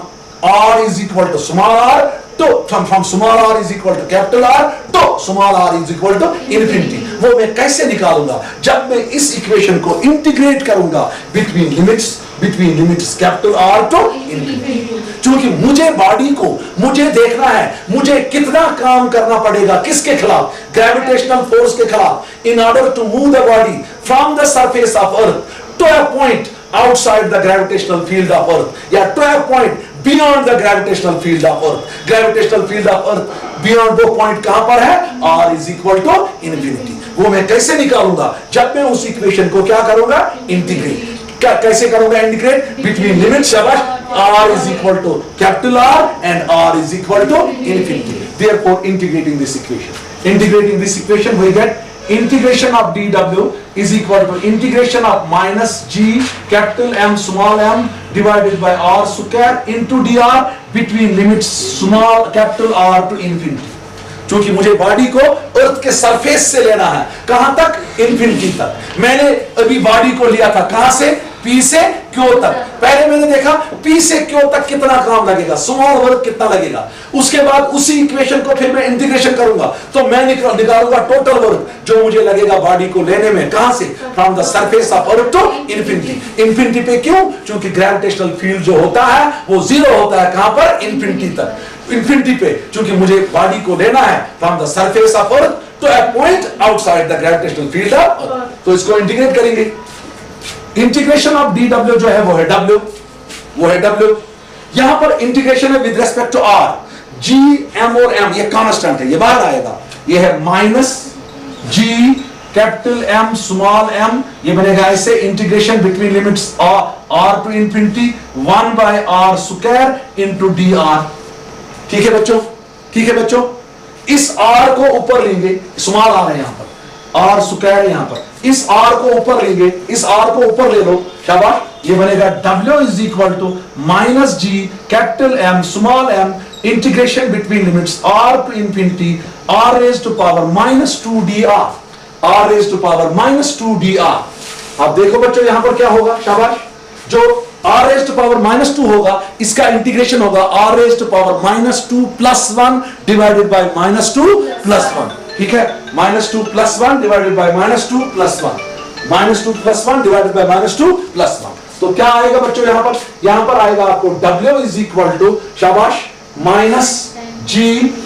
r is equal to small r to from small r is equal to capital R to small r is equal to infinity। वो मैं कैसे निकालूंगा? जब मैं इस equation को इंटीग्रेट करूंगा between limits capital R to infinity। क्योंकि मुझे बॉडी को मुझे देखना है मुझे कितना काम करना पड़ेगा, किसके खिलाफ? ग्रेविटेशनल फोर्स के खिलाफ, in order to move the body from the surface of earth to a point outside the gravitational field of earth, या to a point beyond the gravitational field of earth. Gravitational field of earth beyond वो point कहां पर है? r is equal to infinity. वो मैं कैसे निकालूंगा? जब मैं उस इक्वेशन को क्या करूंगा? इंटीग्रेट। कैसे करूंगा इंटीग्रेट? बिटवीन लिमिट शाबाश r is equal to capital R and r is equal to infinity. Therefore, integrating this equation, we get integration of dw is equal to integration of minus g capital M small m divided by r square into dr between limits small capital R to infinity. क्योंकि मुझे body को अर्थ के surface से लेना है, कहां तक? Infinity तक। मैंने अभी बॉडी को लिया था कहां से? P से Q तक। पहले मैंने देखा P से Q तक कितना काम लगेगा, स्मॉल वर्क कितना लगेगा। उसके बाद उसी इक्वेशन को फिर मैं इंटीग्रेशन करूंगा तो मैं निकालूंगा टोटल वर्क जो मुझे लगेगा बॉडी को लेने में, कहां से? From the surface of earth to infinity. Infinity पे क्यों? क्योंकि ग्रेविटेशनल फील्ड जो होता है वो जीरो होता है, कहां पर? इन्फिनिटी तक। इन्फिनिटी पे क्योंकि मुझे बॉडी को लेना है from the surface of earth to a point outside the gravitational field of earth, तो इसको इंटीग्रेट करेंगे। इंटीग्रेशन ऑफ dw जो है वो है w। यहां पर इंटीग्रेशन है with respect to r, g, m और m ये कांस्टेंट है, ये बाहर आएगा। ये है minus g capital M small m, ये बनेगा ऐसे integration between limits r to infinity 1 by r square into dr। ठीक है बच्चों, ठीक है बच्चों। इस r को ऊपर लेंगे, स्मॉल r है यहां पर, r स्क्वायर यहां पर, इस r को ऊपर लेंगे, इस r को ऊपर ले लो, शाबाश। ये बनेगा w is equal to minus g capital M small m integration between limits r to infinity r raise to power -2dr, r raise to power -2dr। अब देखो बच्चों यहां पर क्या होगा, शाबाश। जो r रेज टू पावर -2 होगा, इसका इंटीग्रेशन होगा r raise to power -2 plus 1 divided by -2 plus 1। ठीक है, -2 plus 1 divided by -2 plus 1, -2 plus 1 divided by -2 plus 1। तो क्या आएगा बच्चों यहां पर आएगा आपको w इज इक्वल टू शाबाश minus g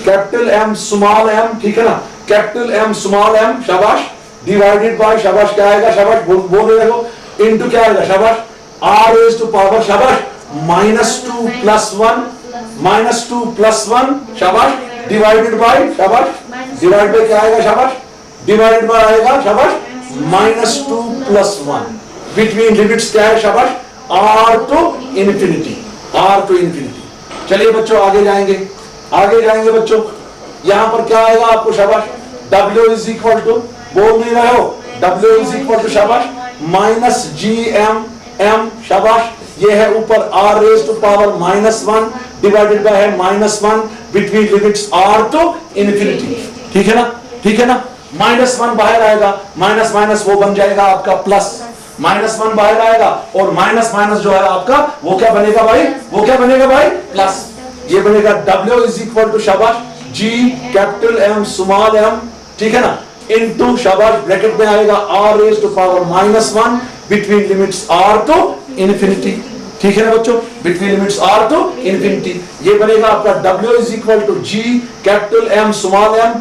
capital M small m, ठीक है ना, कैपिटल M स्मॉल m शाबाश डिवाइडेड बाय शाबाश क्या आएगा, शाबाश बोल रहे हो, इनटू क्या आएगा शाबाश r रेज टू पावर शाबाश -2 प्लस 1, -2 प्लस 1 शाबाश डिवाइडेड बाय शाबाश डिवाइड बाय क्या आएगा शाबाश, डिवाइडेड बाय आएगा शाबाश -2 प्लस 1 बिटवीन लिमिट्स क्या है शाबाश r to infinity, r to infinity. चलिए बच्चों आगे जाएंगे बच्चों। यहां पर क्या आएगा आपको शाबाश, w इज इक्वल टू, बोल नहीं रहे हो, w इज इक्वल टू शाबाश माइनस m शाबाश, ये है ऊपर r raise to power -1 divided by है -1 between limits r to infinity. ठीक है ना, ठीक है ना। -1 बाहर आएगा, माइनस वो बन जाएगा आपका प्लस, -1 बाहर आएगा और माइनस जो है आपका वो क्या बनेगा भाई, वो क्या बनेगा भाई, प्लस। ये बनेगा w इज इक्वल टू शाबाश g capital M small m, ठीक है ना, इनटू शाबाश ब्रैकेट में आएगा r raise to power -1 between limits r to infinity. ठीक है ना बच्चों, between limits r to infinity. ये बनेगा आपका w is equal to g capital M small m,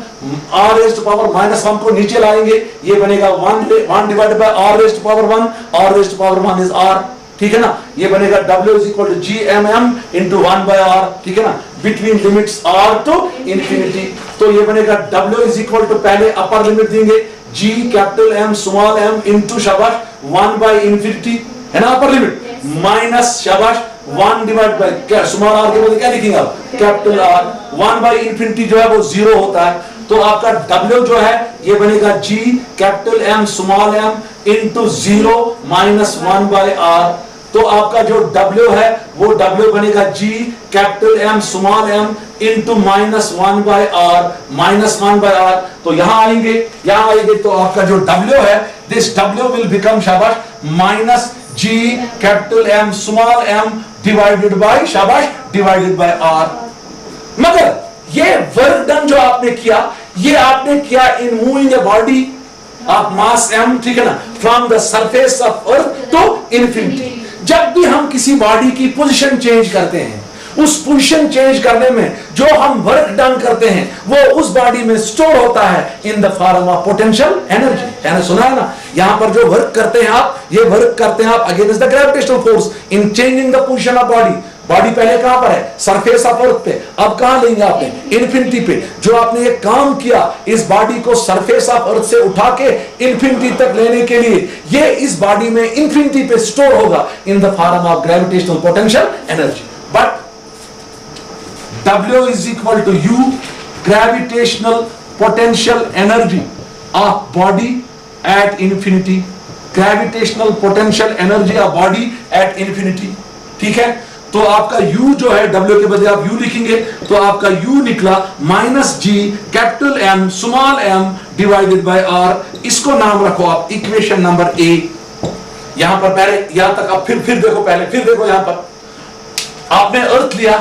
r raise to power -1 को नीचे लाएंगे, ये बनेगा 1 divided by r raise to power 1, r raise to power 1 is r। ठीक है ना, ये बनेगा w is equal to gmm into 1 by r, ठीक है ना, between limits r to infinity. तो ये बनेगा w इज इक्वल टू, पहले अपर लिमिट देंगे g capital M small m into शाबाश 1 बाय इंफिनिटी, है ना अपर लिमिट, माइनस शाबाश 1 डिवाइड बाय क्या स्मॉल r के बदले क्या लिखेंगे आप, कैपिटल R। 1 बाय इंफिनिटी जो है वो 0 होता है, तो आपका w जो है ये बनेगा g capital M small m into 0 minus 1 by r। तो आपका जो w है वो w बनेगा g capital M small m into -1 by r, -1 by r। तो यहां आएंगे तो आपका जो w है, दिस w विल बिकम शाबाश minus g capital M small m divided by शाबाश डिवाइडेड बाय r। मगर ये वर्क डन जो आपने किया, ये आपने किया in moving a body of mass m, ठीक है ना, from the surface of earth to infinity. जब भी हम किसी बॉडी की पोजीशन चेंज करते हैं, उस पोजीशन चेंज करने में जो हम वर्क डन करते हैं वो उस बॉडी में स्टोर होता है in the form of potential energy. है ना, सुना है ना, यहां पर जो वर्क करते हैं आप, ये वर्क करते हैं आप against the gravitational force in changing the position of body. Body पहले कहां पर है? सरफेस ऑफ अर्थ पे। अब कहां लेंगे आपने? इन्फिनिटी पे। जो आपने ये काम किया इस बॉडी को सरफेस ऑफ अर्थ से उठा के इन्फिनिटी तक लेने के लिए, ये इस बॉडी में इन्फिनिटी पे स्टोर होगा in the form of gravitational potential energy. But W is equal to U, gravitational potential energy of body at infinity, gravitational potential energy of body at infinity। ठीक है, तो आपका U जो है W के बजाय आप U लिखेंगे तो आपका U निकला -G capital M small m divided by R। इसको नाम रखो आप इक्वेशन नंबर A। यहां पर पहले यहां तक आप फिर देखो, पहले फिर देखो, यहां पर आपने अर्थ लिया,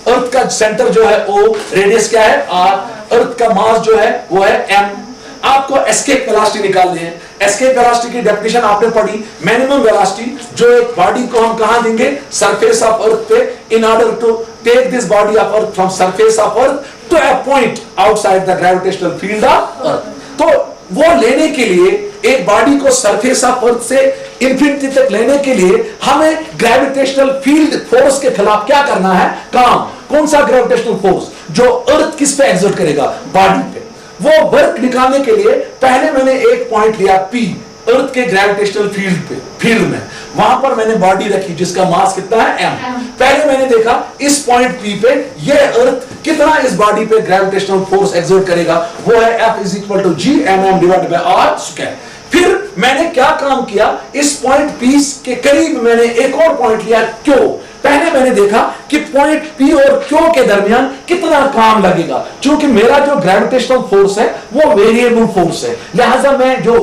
अर्थ का सेंटर जो है O, रेडियस क्या है R, अर्थ का मास जो है वो है M। आपको एस्केप वेलोसिटी निकालनी है। एस्केप वेलोसिटी की डेफिनेशन आपने पढ़ी, मिनिमम वेलोसिटी जो एक बॉडी को हम कहां देंगे? सरफेस ऑफ अर्थ पे, in order to take this body of earth from surface of earth to a point outside the gravitational field of earth. तो वो लेने के लिए, एक बॉडी को सरफेस ऑफ अर्थ से इंफिनिटी तक लेने के लिए हमें ग्रेविटेशनल फील्ड फोर्स के खिलाफ क्या करना है? काम। कौन सा ग्रेविटेशनल फोर्स? जो अर्थ किस पे एक्सर्ट करेगा? बॉडी पे। वो वर्क निकालने के लिए पहले मैंने एक पॉइंट लिया P, अर्थ के ग्रेविटेशनल फील्ड में, वहां पर मैंने बॉडी रखी जिसका मास कितना है? M। पहले मैंने देखा इस पॉइंट P पे ये अर्थ कितना इस बॉडी पे ग्रेविटेशनल फोर्स एक्सर्ट करेगा, वो है F is equal to G mm divided by R square। फिर मैंने क्या काम किया, इस पॉइंट P के करीब मैंने एक और पॉइंट लिया Q। पहले मैंने देखा कि पॉइंट P और Q के दरमियान कितना काम लगेगा, क्योंकि मेरा जो ग्रेविटेशनल फोर्स है वो वेरिएबल फोर्स है, लिहाजा मैं जो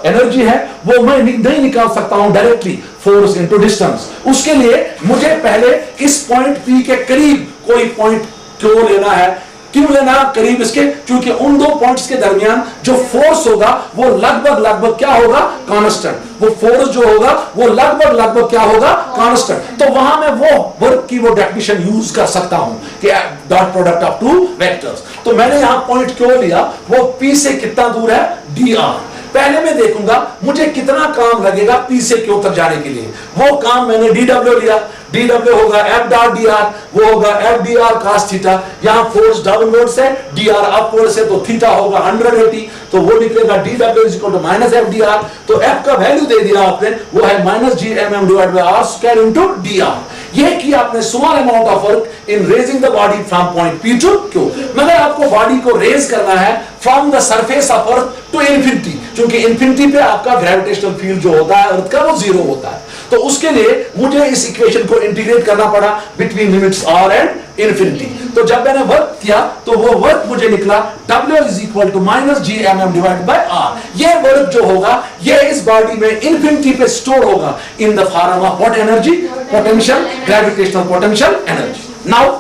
एनर्जी है वो मैं नहीं निकाल सकता हूं डायरेक्टली, फोर्स इनटू डिस्टेंस। उसके लिए मुझे पहले इस पॉइंट P के करीब कोई पॉइंट Q लेना है। क्यों लेना करीब इसके? क्योंकि उन दो पॉइंट्स के दरमियान जो फोर्स होगा वो लगभग क्या होगा? कांस्टेंट। वो फोर्स जो होगा वो लगभग क्या होगा? कांस्टेंट। तो वहां मैं वो वर्क की वो डेफिनेशन यूज कर सकता हूं कि dot product of two vectors. तो मैंने यहां पॉइंट क्यों लिया, वो P से कितना दूर है? dr। पहले मैं देखूंगा मुझे कितना काम लगेगा P से Q तक जाने के लिए। वो काम मैंने dw लिया, dw होगा F डॉट dr, वो होगा F dr cos थीटा। यहाँ फोर्स डाउनवर्ड से, dr अपवर्ड से, तो थीटा होगा 180, तो वो निकलेगा dw is equal to -F dr। तो F का वैल्यू दे दिया आपने, वो है -G mm divided by R square into dr। ये किया आपने small amount of work in raising the body from point P to Q। मगर आपको बॉडी को रेज करना है from the surface of earth to infinity, क्योंकि इन्फिनिटी पे आपका ग्रेविटेशनल फील्ड जो होता है अर्थ का वो जीरो होता है। तो उसके लिए मुझे इस इक्वेशन को इंटीग्रेट करना पड़ा between limits R and infinity. तो जब मैंने वर्क किया तो वो वर्क मुझे निकला W is equal to -G mm divided by R। ये वर्क जो होगा ये इस बॉडी में इन्फिनिटी पे स्टोर होगा in the form of what energy? Potential, gravitational potential energy. Now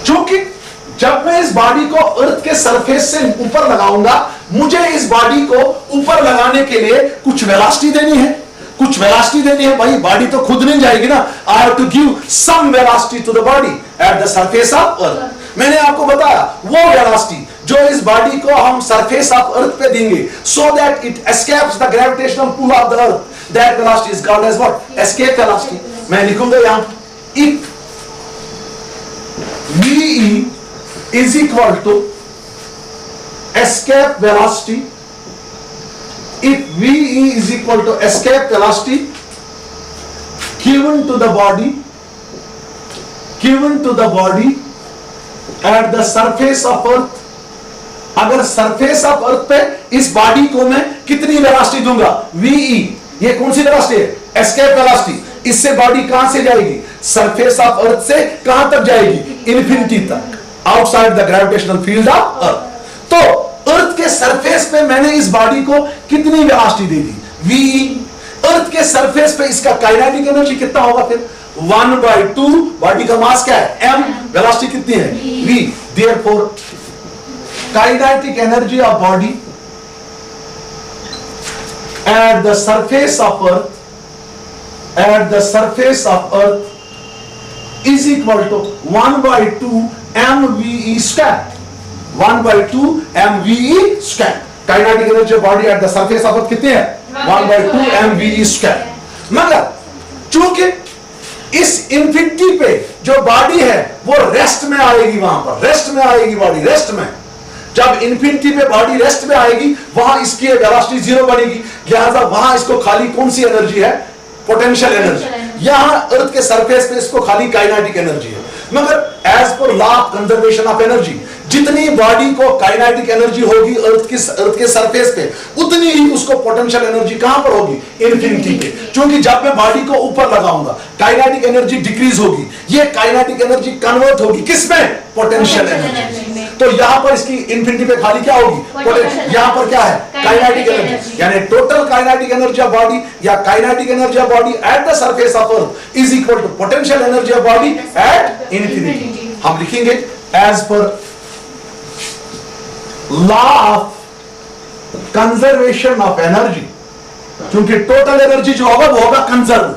चूंकि जब मैं इस बॉडी को अर्थ के सरफेस से ऊपर लगाऊंगा, मुझे इस बॉडी को ऊपर लगाने के लिए कुछ वेलोसिटी देनी है, कुछ वेलोसिटी देनी है। भाई बॉडी तो खुद नहीं जाएगी ना, I have to give some velocity to the body at the surface of earth. मैंने आपको बताया वो वेलोसिटी जो इस बॉडी को हम सरफेस ऑफ अर्थ पे देंगे so that it escapes the gravitational pull of the earth, that velocity is called as what? Escape velocity. मैं लिखूंगा यहां, if VE is equal to escape velocity, if VE is equal to escape velocity given to the body at the surface of earth, अगर surface of earth पे इस body को मैं कितनी velocity दूंगा? VE। ये कौन सी वेलोसिटी है? Escape velocity. इससे बॉडी कहां से जाएगी? सरफेस ऑफ अर्थ से कहां तक जाएगी? इन्फिनिटी तक, outside the gravitational field of earth. तो अर्थ के सरफेस पे मैंने इस बॉडी को कितनी वेलोसिटी दे दी? V। अर्थ के सरफेस पे इसका काइनेटिक एनर्जी कितना होगा फिर? 1/2। बॉडी का मास क्या है? M। वेलोसिटी कितनी है? V। Therefore kinetic energy of body at the surface of earth is equal to 1/2 mve square, 1/2 mve square। Kinetic energy of body at the surface of अर्थ कितनी है? 1/2 mve square। मगर चूंकि इस इंफिनिटी पे जो body है वो रेस्ट में आएगी, वहां पर रेस्ट में आएगी बॉडी, रेस्ट में। जब इंफिनिटी पे बॉडी रेस्ट में आएगी वहां इसकी वेलोसिटी जीरो बनेगी, लिहाजा वहां इसको खाली कौन सी एनर्जी है? Potential energy. यहां अर्थ के सरफेस पे इसको खाली काइनेटिक एनर्जी है। मगर as per law of conservation of energy, जितनी बॉडी को काइनेटिक एनर्जी होगी अर्थ के सरफेस पे, उतनी ही उसको पोटेंशियल एनर्जी कहां पर होगी? इंफिनिटी पे। क्योंकि जब मैं बॉडी को ऊपर लगाऊंगा काइनेटिक एनर्जी डिक्रीज होगी, ये काइनेटिक एनर्जी कन्वर्ट होगी किसमें? Potential energy. तो यहां पर इसकी इंफिनिटी पे खाली क्या होगी? यहां पर क्या है? Kinetic energy. यानी total kinetic energy of body या kinetic energy of body at the surface of earth is equal to potential energy of body at infinity. हम लिखेंगे as per law of conservation of energy, क्योंकि total energy जो होगा वो होगा conserve.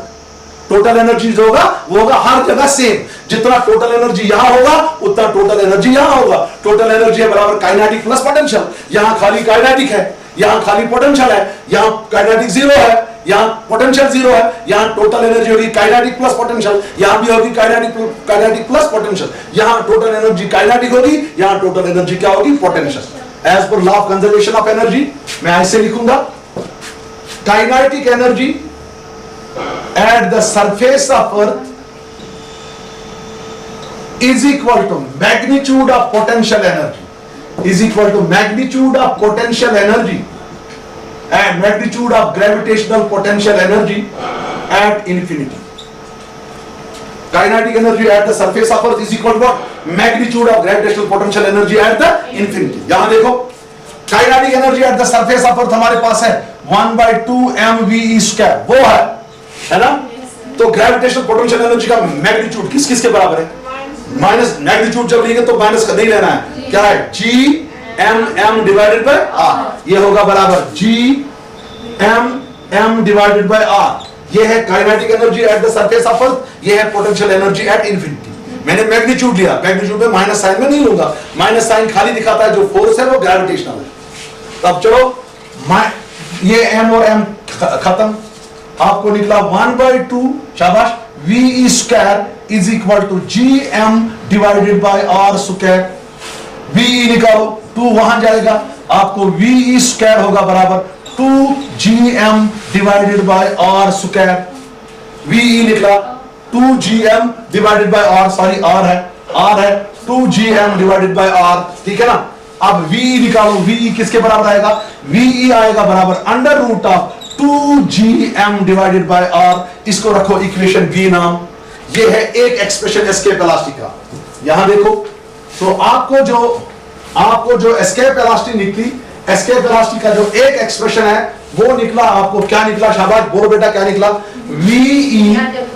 Total energy जो होगा वो होगा हर जगह सेम। जितना टोटल एनर्जी यहां होगा उतना टोटल एनर्जी यहां होगा। टोटल एनर्जी है बराबर काइनेटिक प्लस पोटेंशियल। यहां खाली काइनेटिक है, यहां खाली पोटेंशियल है, यहां काइनेटिक जीरो है, यहां पोटेंशियल जीरो है, यहां टोटल एनर्जी होगी काइनेटिक प्लस पोटेंशियल, यहां भी होगी काइनेटिक प्लस पोटेंशियल। यहां टोटल एनर्जी काइनेटिक होगी, यहां टोटल एनर्जी क्या होगी? Potential. As per law of conservation of energy मैं ऐसे लिखूंगा, kinetic energy at the surface of earth is equal to magnitude of potential energy, is equal to magnitude of potential energy and magnitude of gravitational potential energy at infinity. Kinetic energy at the surface of earth is equal to what? Magnitude of gravitational potential energy at the infinity. यहां देखो kinetic energy at the surface of earth हमारे पास है 1/2 mve square, वो है ना? तो gravitational potential energy का magnitude किस किस के बराबर है? माइनस, मैग्नीट्यूड जब लेंगे तो माइनस का नहीं लेना है, क्या है? G M divided by R. ये होगा बराबर G M divided by R. ये है kinetic energy at the surface of earth, ये है पोटेंशियल एनर्जी एट इंफिनिटी। मैंने मैग्नीट्यूड लिया, मैग्नीट्यूड में माइनस साइन में नहीं लूंगा, माइनस साइन खाली दिखाता है जो फोर्स है वो ग्रेविटेशनल है। अब चलो ये एम और एम खत्म, आपको निकला 1/2 शाबाश V square is equal to G M divided by R square. V निकालो, 2 वहां जाएगा, आपको वी स्क्वायर होगा बराबर 2gm divided by R square. V निकला 2gm divided by R, sorry R है 2gm डिवाइडेड बाय आर, ठीक है ना? अब v निकालो, v किसके बराबर आएगा? v आएगा बराबर under root of 2gm divided by r। इसको रखो इक्वेशन v नाम। ये है एक एक्सप्रेशन एस्केप वेलोसिटी का। यहां देखो तो आपको जो एस्केप वेलोसिटी निकली, एस्केप वेलोसिटी का जो एक एक्सप्रेशन है वो निकला, आपको क्या निकला? शाबाश बोलो बेटा, क्या निकला? ve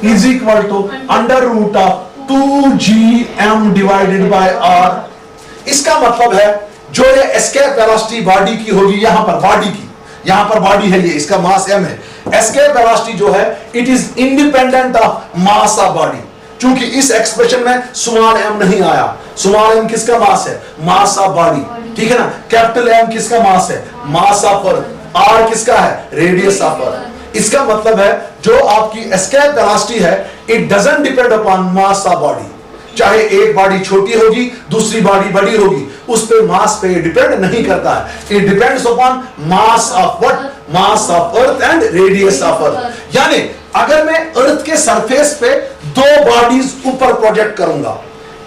is equal to under root of 2gm divided by r। इसका मतलब है जो ये एस्केप वेलोसिटी बॉडी की होगी, यहां पर बॉडी की, यहां पर बॉडी है, ये इसका मास m है। एस्केप वेलोसिटी जो है it is independent of mass of body. क्योंकि इस एक्सप्रेशन में स्मॉल m नहीं आया, स्मॉल m किसका मास है? मास ऑफ बॉडी, ठीक है ना? कैपिटल M किसका मास है? मास ऑफ अर्थ। r किसका है? Radius of earth. इसका मतलब है जो आपकी एस्केप वेलोसिटी है it doesn't depend upon mass of body. चाहे एक बॉडी छोटी होगी दूसरी बॉडी बड़ी होगी, उस पे मास पे डिपेंड नहीं करता है। It depends upon mass of what? Mass of earth and radius of earth. यानी अगर मैं अर्थ के सरफेस पे 2 बॉडीज ऊपर प्रोजेक्ट करूंगा,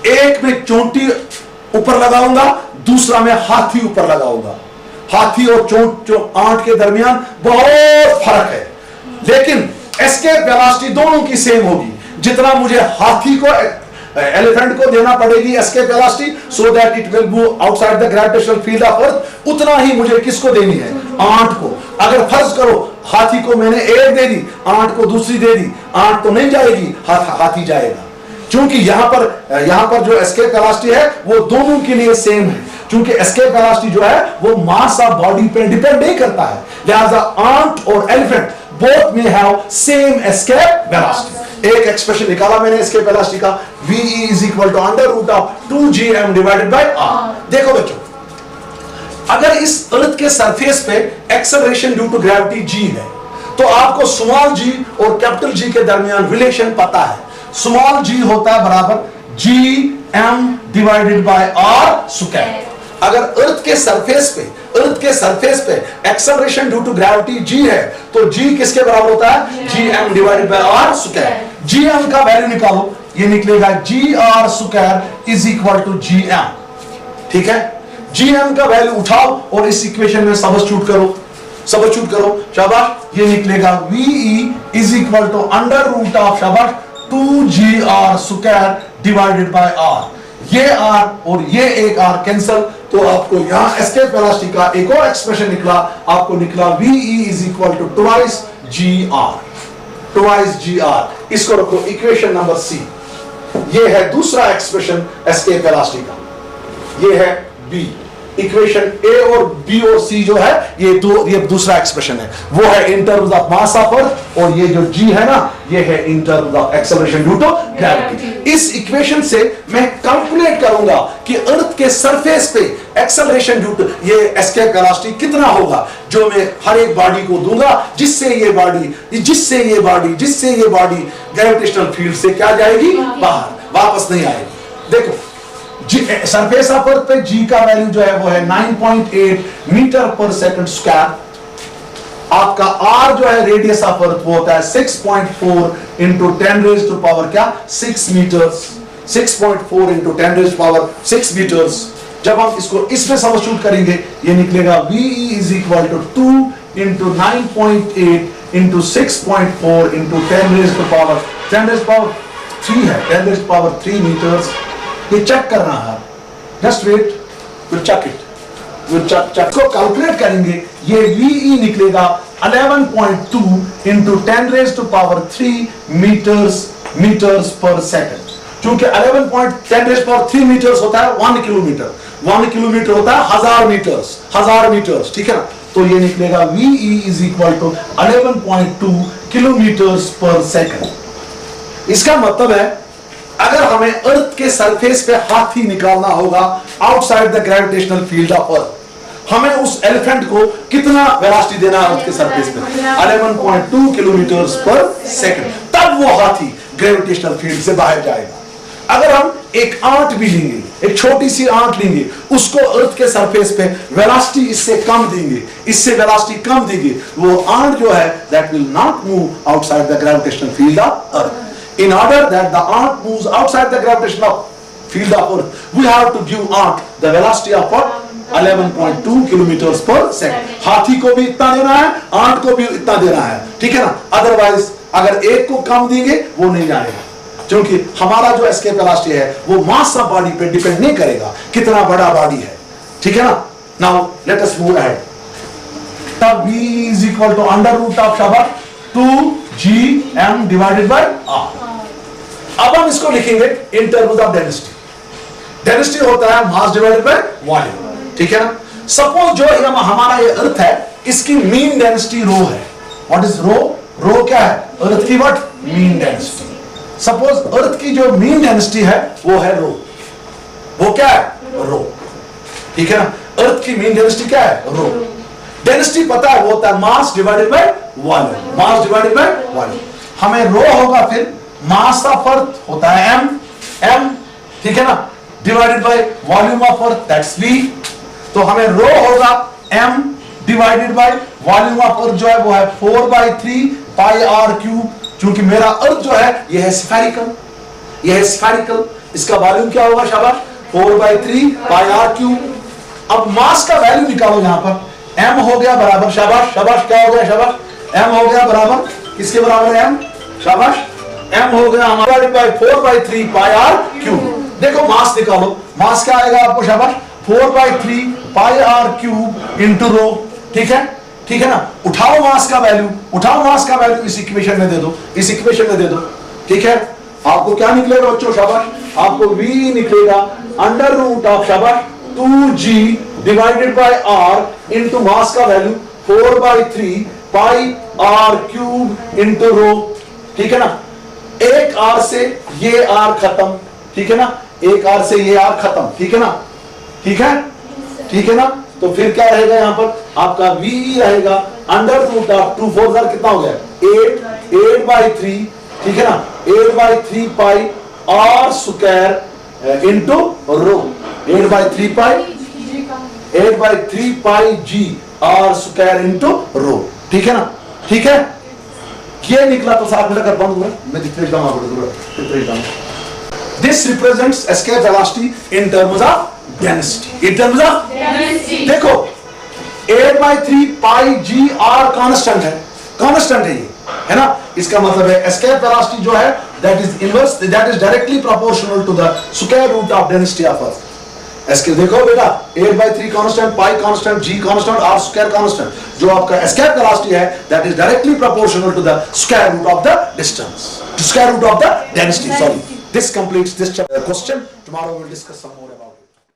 एक में चोटी ऊपर लगाऊंगा, दूसरा में हाथी ऊपर लगाऊंगा। हाथी और आंट के दरमियान बहुत फर्क है, लेकिन एस्केप वेलोसिटी दोनों की सेम होगी। जितना मुझे हाथी को एलिफेंट को देना पड़ेगी escape velocity so that it will move outside the gravitational field of अर्थ, उतना ही मुझे किसको देनी है? आंट को। अगर फर्ज करो हाथी को मैंने एक दे दी, आंट को दूसरी दे दी, आंट तो नहीं जाएगी, हाथी जाएगा। क्योंकि यहां पर जो एस्केप वेलोसिटी है वो दोनों के लिए सेम है, क्योंकि एस्केप वेलोसिटी जो है वो मास ऑफ बॉडी पे डिपेंड नहीं करता है। लिहाजा आंट और एलिफेंट बोथ में हैव सेम एस्केप वेलोसिटी। एक एक्सप्रेशन निकाला मैंने एस्केप वेलोसिटी का, v is equal to under root of 2gm divided by r। देखो बच्चों, अगर इस अर्थ के सरफेस पे acceleration due to gravity g है, तो आपको स्मॉल जी और कैपिटल जी के दरमियान रिलेशन पता है। स्मॉल जी होता है बराबर G M divided by R square. अगर अर्थ के सरफेस पे acceleration due to gravity g है तो जी किसके बराबर होता है? G M divided by R square. G M का वैल्यू निकालो, ये निकलेगा g R square is equal to G M. ठीक है, जी एम का वैल्यू उठाओ और इस इक्वेशन में सबस्टिट्यूट करो, शाबाश। ये निकलेगा VE is equal to under root of शाबाश 2gr square divided by R. ये आर और ये एक आर कैंसल, तो आपको यहां एस्केप वेलोसिटी का एक और एक्सप्रेशन निकला, आपको निकला VE is equal to twice G R. इसको रखो इक्वेशन नंबर सी। ये है दूसरा एक्सप्रेशन एस्केप वेलोसिटी का, ये है बी। इक्वेशन ए और बी और सी जो है ये दूसरा एक्सप्रेशन है, वो है in terms of mass of earth, और ये जो जी है ना ये है in terms of acceleration due to gravity. इस इक्वेशन से मैं कैलकुलेट करूंगा कि अर्थ के सरफेस पे एक्सेलरेशन ड्यू टू ये एस्केप वेलोसिटी कितना होगा, जो मैं हर एक बॉडी को दूंगा, जिससे ये बॉडी ग्रेविटेशनल फील्ड से क्या जाएगी? बाहर, वापस नहीं आएगी। देखो सरफेस ऑफ अर्थ पे जी का वैल्यू जो है वो है 9.8 मीटर पर सेकंड स्क्वायर। आपका आर जो है रेडियस ऑफ अर्थ वो होता है 6.4 इंटू 10 रेज टू पावर क्या 6 metres. 6.4 into 10 raise power 6 metres. जब हम इसको इसमें सबस्टिट्यूट करेंगे ये निकलेगा VE is equal to 2 into 9.8 into 6.4 into 10 raise to power 3 है, 10 रेज पावर 3 मीटर्स। ये चेक करना है, जस्ट वेट, विल चेक इसको कैलकुलेट करेंगे। ये VE निकलेगा 11.2 into 10 raise to power 3 metres per second. क्योंकि 11.10 रेज पावर 3 मीटर्स होता है 1 किलोमीटर, 1 किलोमीटर होता है 1000 मीटर्स, ठीक है ना। तो ये निकलेगा VE is equal to 11.2 kilometres per second. इसका मतलब है अगर हमें अर्थ के सरफेस पे हाथी निकालना होगा outside the gravitational field of अर्थ, हमें उस एलिफेंट को कितना वेलोसिटी देना है अर्थ के सरफेस पे? 11.2 किलोमीटर्स पर सेकंड, तब वो हाथी ग्रेविटेशनल फील्ड से बाहर जाएगा। अगर हम एक आंट भी लेंगे, एक छोटी सी आंट लेंगे, उसको अर्थ के सरफेस पे वेलोसिटी इससे कम देंगे, वो आंट जो है that will not move outside the gravitational field of earth. In order that the ant moves outside the gravitational field of Earth, we have to give ant the velocity of 11.2 kilometers per second. हाथी को भी इतना देना है, ant को भी इतना देना है, ठीक है ना। अदरवाइज अगर एक को कम देंगे वो नहीं जाएगा, क्योंकि हमारा जो एस्केप वेलोसिटी है वो मास ऑफ बॉडी पे डिपेंड नहीं करेगा कितना बड़ा बॉडी है, ठीक है ना। Now let us move ahead. तब V is equal to under root of 2gm divided by r। अब हम इसको लिखेंगे इन टर्म्स ऑफ डेंसिटी होता है मास डिवाइडेड बाय वॉल्यूम, ठीक है ना। सपोज जो हमारा ये अर्थ है इसकी मीन डेंसिटी रो है। व्हाट इज रो? रो क्या है? अर्थ की व्हाट? Mean density. सपोज अर्थ की जो मीन डेंसिटी है वो है रो, वो क्या है? रो, ठीक है ना। अर्थ की मीन डेंसिटी क्या है? रो। डेंसिटी पता है वो होता है मास डिवाइडेड बाय वॉल्यूम, हमें रो होगा फिर मास ऑफ अर्थ होता है m, ठीक है ना, divided by volume of earth that's v। तो हमें रो होगा m divided by volume of earth जो है वो है 4/3 पाई r क्यूब। क्योंकि मेरा अर्थ जो है ये है स्फेरिकल, इसका वॉल्यूम क्या होगा? शाबाश 4/3 पाई r क्यूब। अब मास का वैल्यू निकालो, यहां पर m हो गया बराबर, शाबाश क्या हो गया? शाबाश m हो गया बराबर किसके बराबर है? m, शाबाश m हो गया हमारा 4/3 पाई r क्यूब। देखो मास निकालो, मास क्या आएगा आपको? शाबाश 4/3 पाई r क्यूब इंटू रो, ठीक है ना। उठाओ मास का वैल्यू इस इक्वेशन में दे दो, ठीक है। आपको क्या निकलेगा बच्चों? शाबाश आपको v निकलेगा अंडर रूट ऑफ शाबाश 2g divided by r into mass का वैल्यू 4/3 पाई r क्यूब इंटू रो, ठीक है ना। एक आर से ये आर खत्म, ठीक है ना, एक आर से ये आर खत्म, ठीक है ना, ठीक है ना। तो फिर क्या रहेगा? यहां पर आपका VE रहेगा अंडर रूट ऑफ 2 4 कितना हो गया 8/3, ठीक है ना, 8/3 pi R square into rho, 8/3 pi G R square into rho, ठीक है ना, ठीक है। ये निकला तो 7 मिनट कर पाऊंगा मैं जितने जाऊंगा। This represents escape velocity in terms of density, in terms of देखो 8/3 पाई जी आर कांस्टेंट है, कांस्टेंट है ये, है ना। इसका मतलब है एस्केप वेलोसिटी जो है that is inverse, that is directly proportional to the square root of density of earth. Escape देखो बेटा 8/3 constant, pi constant, G constant, R square constant, जो आपका एस्केप वेलोसिटी है that is directly proportional to the square root of the distance, square root of the density. Sorry, this completes this question. Tomorrow we will discuss some more about it.